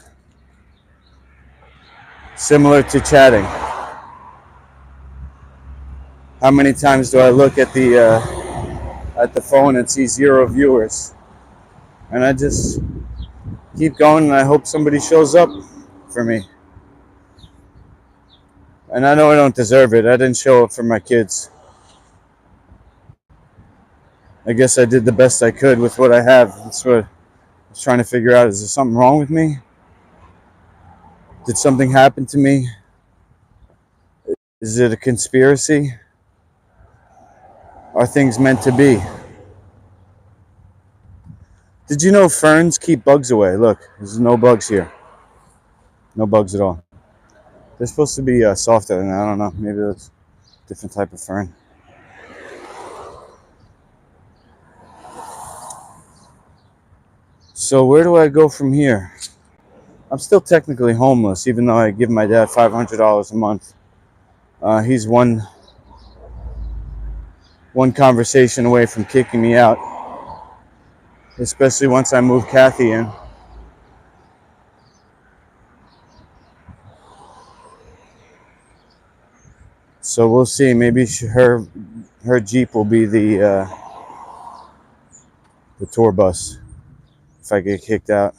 Similar to chatting. How many times do I look at the phone and see 0 viewers? And I just keep going, and I hope somebody shows up for me. And I know I don't deserve it. I didn't show up for my kids. I guess I did the best I could with what I have. That's what I was trying to figure out. Is there something wrong with me? Did something happen to me? Is it a conspiracy? Are things meant to be? Did you know ferns keep bugs away? Look, there's no bugs here. No bugs at all. They're supposed to be softer than that. I don't know. Maybe that's a different type of fern. So where do I go from here? I'm still technically homeless, even though I give my dad $500 a month. He's one conversation away from kicking me out, especially once I move Kathy in. So we'll see. Maybe her Jeep will be the tour bus if I get kicked out.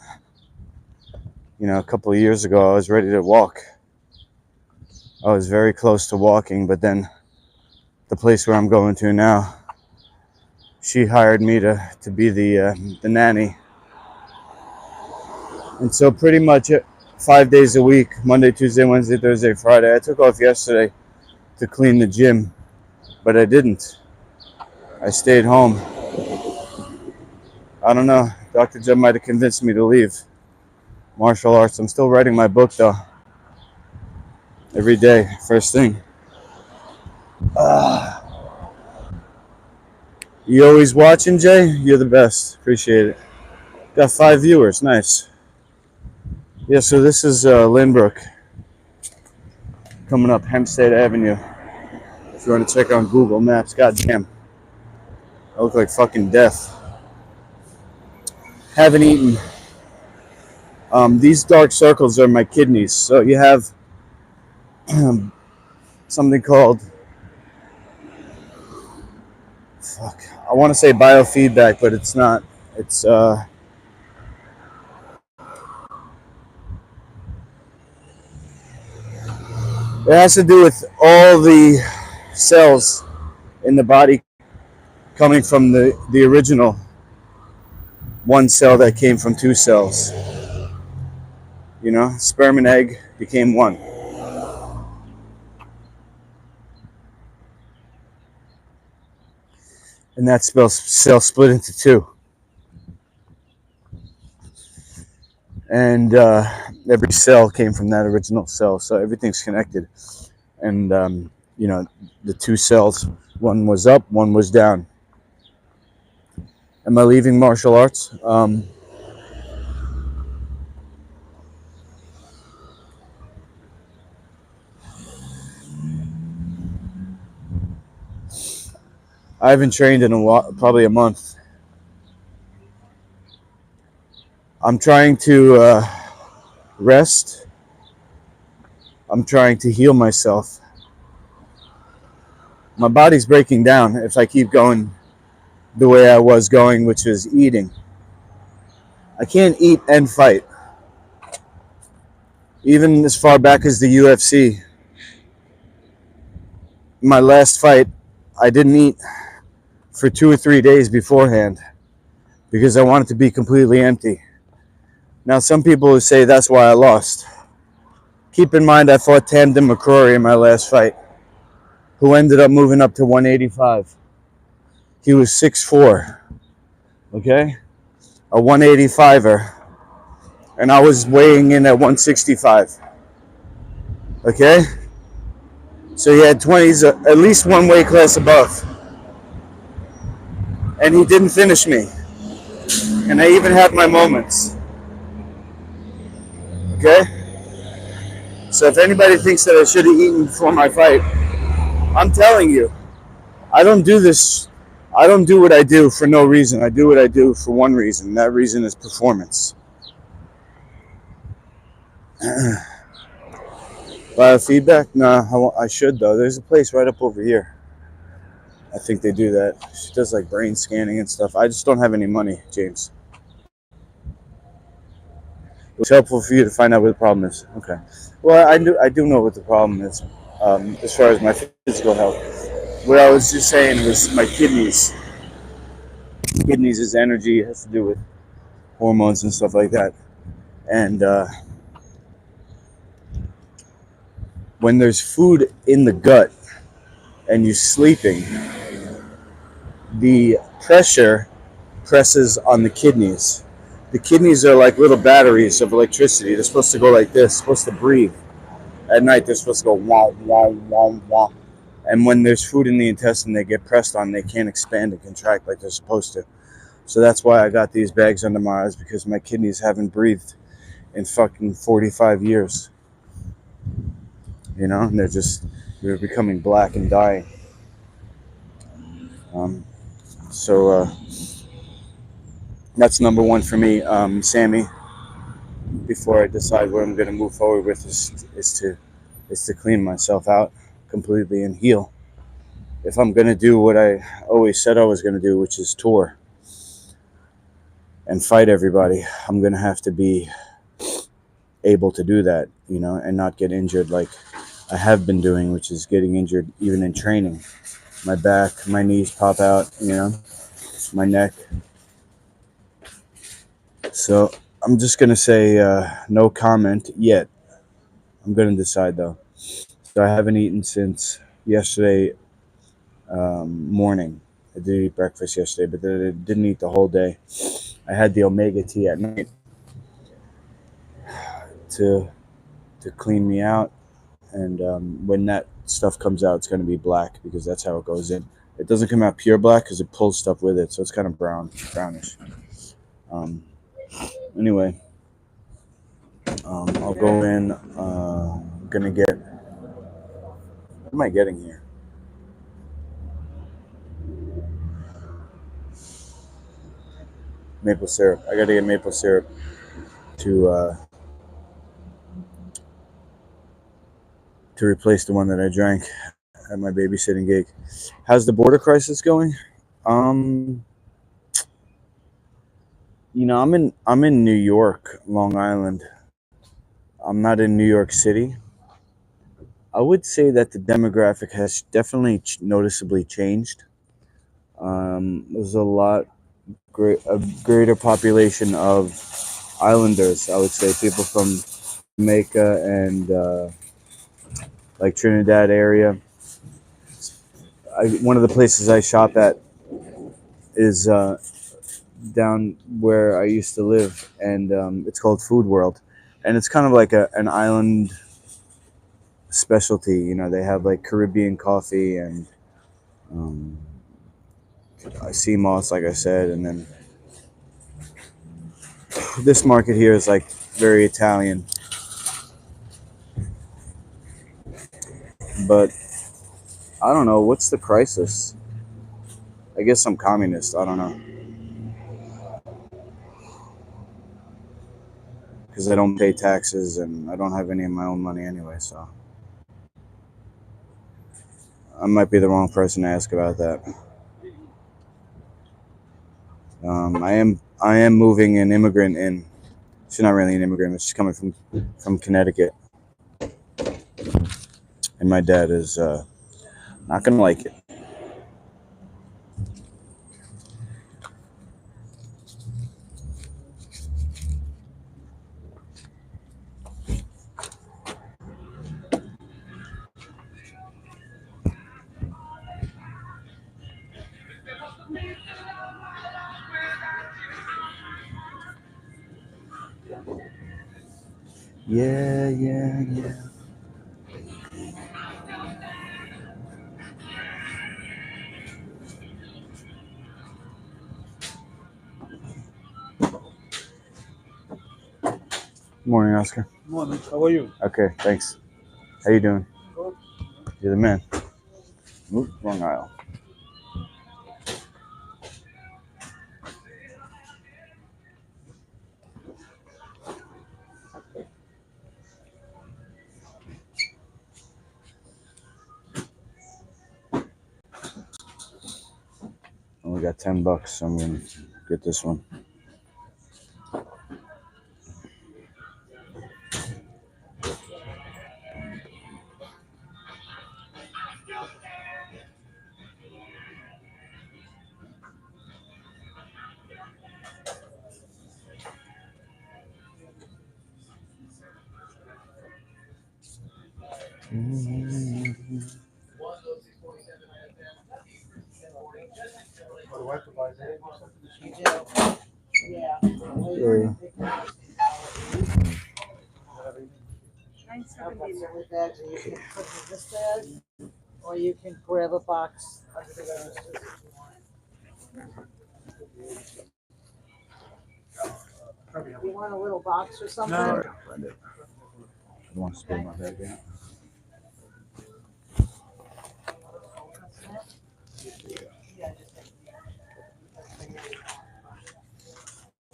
A couple of years ago, I was ready to walk. I was very close to walking, but then the place where I'm going to now, she hired me to be the nanny. And so pretty much 5 days a week, Monday, Tuesday, Wednesday, Thursday, Friday. I took off yesterday to clean the gym, but I didn't. I stayed home. I don't know. Dr. Jeb might have convinced me to leave martial arts. I'm still writing my book, though. Every day, first thing. You always watching, Jay? You're the best. Appreciate it. Got 5 viewers. Nice. Yeah, so this is Lynbrook. Coming up Hempstead Avenue. If you want to check on Google Maps. Goddamn. I look like fucking death. Haven't eaten. These dark circles are my kidneys. So you have something called, I want to say biofeedback, but it's not. It's it has to do with all the cells in the body coming from the original one cell that came from two cells. You know, sperm and egg became one. And that cell split into two. And every cell came from that original cell. So everything's connected. And, you know, the two cells, one was up, one was down. Am I leaving martial arts? I haven't trained in probably a month. I'm trying to rest. I'm trying to heal myself. My body's breaking down if I keep going the way I was going, which is eating. I can't eat and fight. Even as far back as the UFC, my last fight, I didn't eat for 2 or 3 days beforehand because I wanted to be completely empty. Now, some people would say that's why I lost. Keep in mind, I fought Tamden McCrory in my last fight, who ended up moving up to 185. He was 6'4", okay? A 185er. And I was weighing in at 165, okay? So he had 20s, at least one weight class above. And he didn't finish me. And I even had my moments, okay? So if anybody thinks that I should have eaten before my fight, I'm telling you, I don't do this. I don't do what I do for no reason. I do what I do for one reason. That reason is performance. Biofeedback? Nah, I should though. There's a place right up over here. I think they do that. She does like brain scanning and stuff. I just don't have any money, James. It was helpful for you to find out what the problem is. Okay. Well, I do know what the problem is, as far as my physical health. What I was just saying was my kidneys. Kidneys is energy. It has to do with hormones and stuff like that. And when there's food in the gut and you're sleeping, the pressure presses on the kidneys. The kidneys are like little batteries of electricity. They're supposed to go like this, supposed to breathe. At night, they're supposed to go wah, wah, wah, wah. And when there's food in the intestine, they get pressed on. They can't expand and contract like they're supposed to. So that's why I got these bags under my eyes, because my kidneys haven't breathed in fucking 45 years. You know, and they're becoming black and dying. So that's number one for me, Sammy. Before I decide what I'm going to move forward with, is to clean myself out completely and heal. If I'm going to do what I always said I was going to do, which is tour and fight everybody, I'm going to have to be able to do that, you know, and not get injured like I have been doing, which is getting injured even in training. My back, my knees pop out, you know, my neck. So I'm just going to say no comment yet. I'm going to decide though. So I haven't eaten since yesterday morning. I did eat breakfast yesterday, but then I didn't eat the whole day. I had the omega tea at night to clean me out, and when that stuff comes out, it's going to be black because that's how it goes in. It doesn't come out pure black because it pulls stuff with it, so it's kind of brownish. Anyway, I'll go in. I'm gonna get. What am I getting here? Maple syrup. I gotta get maple syrup to replace the one that I drank at my babysitting gig. How's the border crisis going? You know, I'm in New York, Long Island. I'm not in New York City. I would say that the demographic has definitely noticeably changed. There's a greater population of islanders. I would say people from Jamaica and like Trinidad area. One of the places I shop at is down where I used to live, and it's called Food World, and it's kind of like an island specialty. You know, they have like Caribbean coffee and um, sea moss, like I said, and then this market here is like very Italian, but I don't know what's the crisis. I guess I'm communist. I don't know because I don't pay taxes and I don't have any of my own money anyway, so I might be the wrong person to ask about that. I am moving an immigrant in. She's not really an immigrant, but she's coming from Connecticut, and my dad is not gonna like it. Yeah, yeah, yeah. Good morning, Oscar. Morning, how are you? Okay, thanks. How you doing? Good. You're the man. Oop, wrong aisle. Only got $10, so I'm gonna get this one. My wife to buy that. Yeah. Yeah. 970 with that, so you can put it in this bag, or you can grab a box under the registers if you want. You want a little box or something? No. Sorry, I don't want to spill my bag out.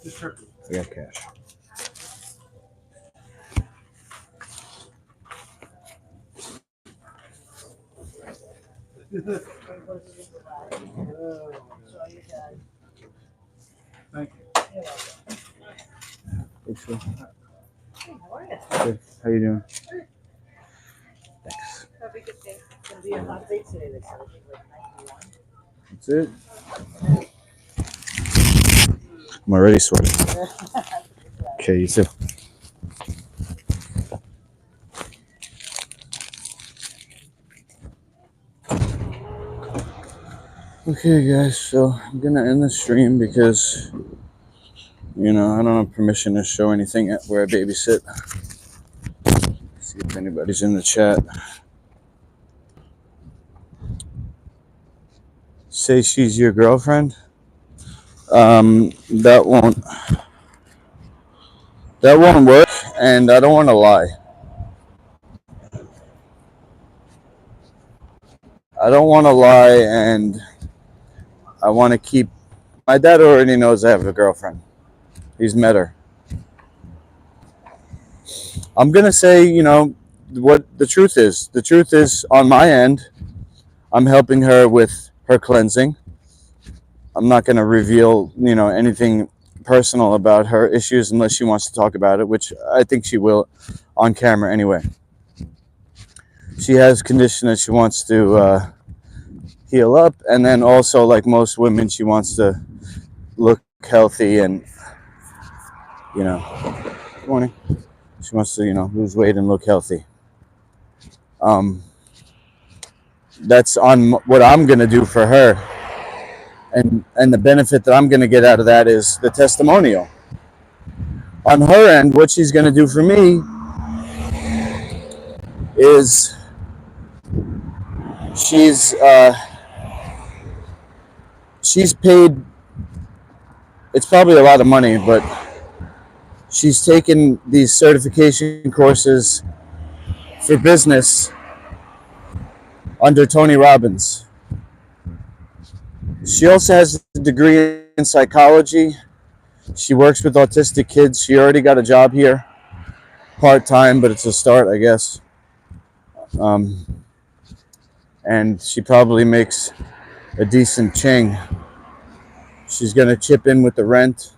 Just turkey. I got cash. Thank you. Thanks, Phil. Hey, how are you? Good. How you doing? Thanks. Have a good day. It's gonna be a hot day today, they said, I think like 91. That's it. I'm already sweating. Okay, you too. Okay, guys, so I'm gonna end the stream because, you know, I don't have permission to show anything at where I babysit. See if anybody's in the chat. Say she's your girlfriend. That won't work, and I don't want to lie. I don't want to lie, and I want to keep. My dad already knows I have a girlfriend. He's met her. I'm gonna say, you know, what the truth is. The truth is, on my end, I'm helping her with her cleansing. I'm not gonna reveal, you know, anything personal about her issues unless she wants to talk about it, which I think she will on camera anyway. She has a condition that she wants to heal up. And then also, like most women, she wants to look healthy and, you know, good morning. She wants to, lose weight and look healthy. That's on what I'm going to do for her. And the benefit that I'm going to get out of that is the testimonial. On her end, what she's going to do for me is she's paid. It's probably a lot of money, but she's taken these certification courses for business under Tony Robbins. She also has a degree in psychology. She works with autistic kids. She already got a job here, part-time, but it's a start, I guess. And she probably makes a decent ching. She's going to chip in with the rent.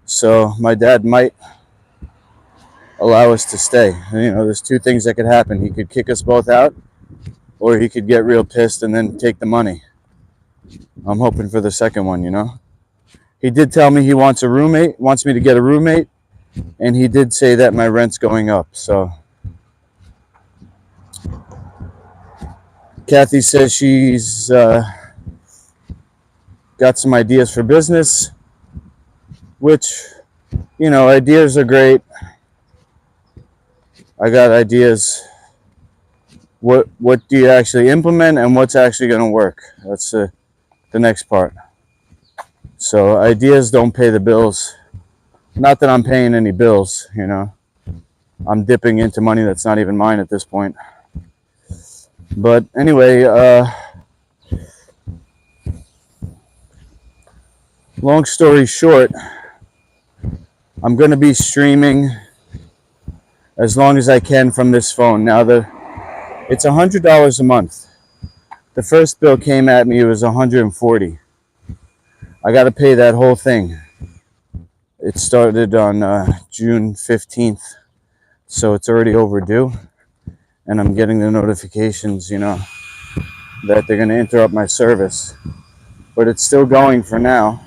So my dad might allow us to stay. There's two things that could happen. He could kick us both out, or he could get real pissed and then take the money. I'm hoping for the second one, He did tell me he wants me to get a roommate, and he did say that my rent's going up. So Kathy says she's got some ideas for business, which, ideas are great. I got ideas. What do you actually implement, and what's actually going to work? That's the next part. So ideas don't pay the bills. Not that I'm paying any bills, I'm dipping into money that's not even mine at this point. But anyway, long story short, I'm going to be streaming as long as I can from this phone. Now, it's $100 a month. The first bill came at me, it was $140. I got to pay that whole thing. It started on June 15th, so it's already overdue. And I'm getting the notifications, that they're going to interrupt my service. But it's still going for now.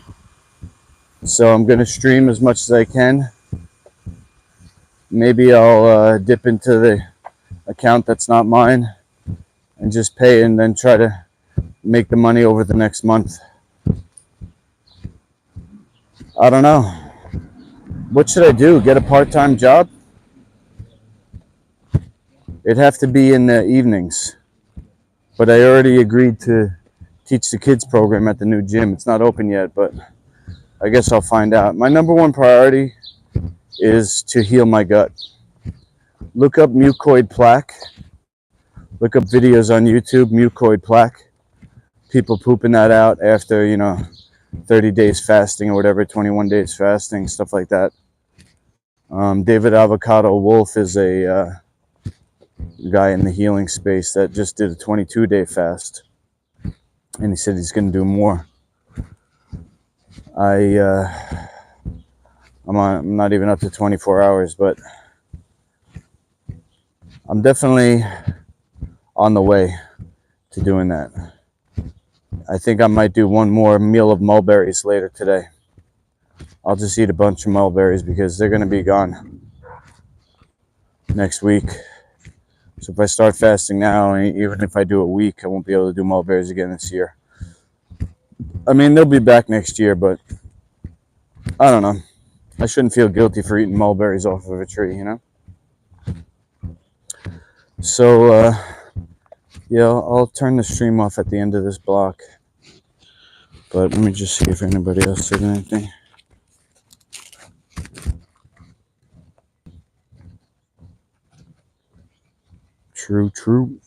So I'm going to stream as much as I can. Maybe I'll dip into the account that's not mine and just pay, and then try to make the money over the next month. I don't know. What should I do? Get a part-time job? It'd have to be in the evenings. But I already agreed to teach the kids program at the new gym. It's not open yet, but I guess I'll find out. My number one priority is to heal my gut. Look up mucoid plaque. Look up videos on YouTube, mucoid plaque. People pooping that out after, 30 days fasting or whatever, 21 days fasting, stuff like that. David Avocado Wolf is a guy in the healing space that just did a 22-day fast. And he said he's going to do more. I'm not even up to 24 hours, but I'm definitely on the way to doing that. I think I might do one more meal of mulberries later today. I'll just eat a bunch of mulberries because they're going to be gone next week. So if I start fasting now, even if I do a week, I won't be able to do mulberries again this year. I mean, they'll be back next year, but I don't know. I shouldn't feel guilty for eating mulberries off of a tree, So, yeah, I'll turn the stream off at the end of this block. But let me just see if anybody else said anything. True.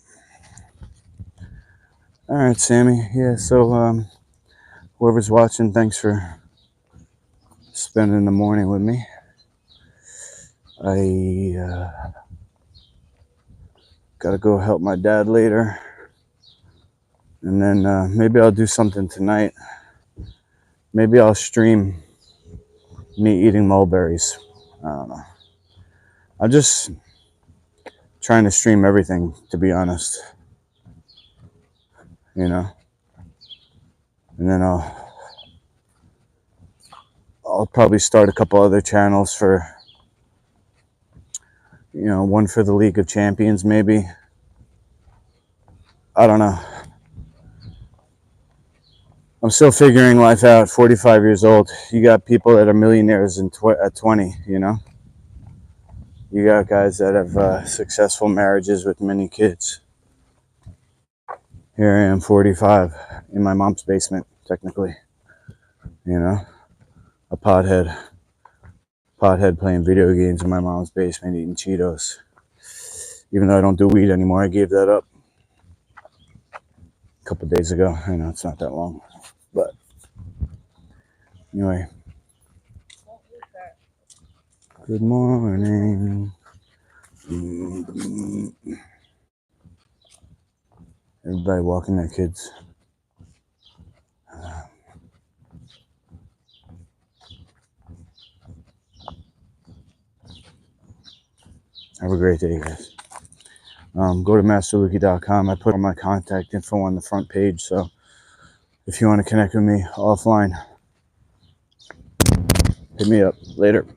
All right, Sammy. Yeah, so whoever's watching, thanks for spending the morning with me. I gotta go help my dad later. And then maybe I'll do something tonight. Maybe I'll stream me eating mulberries. I don't know. I'm just trying to stream everything, to be honest. you know. And then I'll probably start a couple other channels for, you know, one for the League of Champions maybe. I don't know. I'm still figuring life out. 45 years old. You got people that are millionaires at 20, you know. You got guys that have successful marriages with many kids. Here I am, 45, in my mom's basement, technically. You know, a pothead playing video games in my mom's basement, eating Cheetos. Even though I don't do weed anymore, I gave that up a couple days ago. I know it's not that long, but anyway. Good morning. Everybody walking their kids. Have a great day, guys. Go to masterluki.com. I put all my contact info on the front page, so if you want to connect with me offline, hit me up later.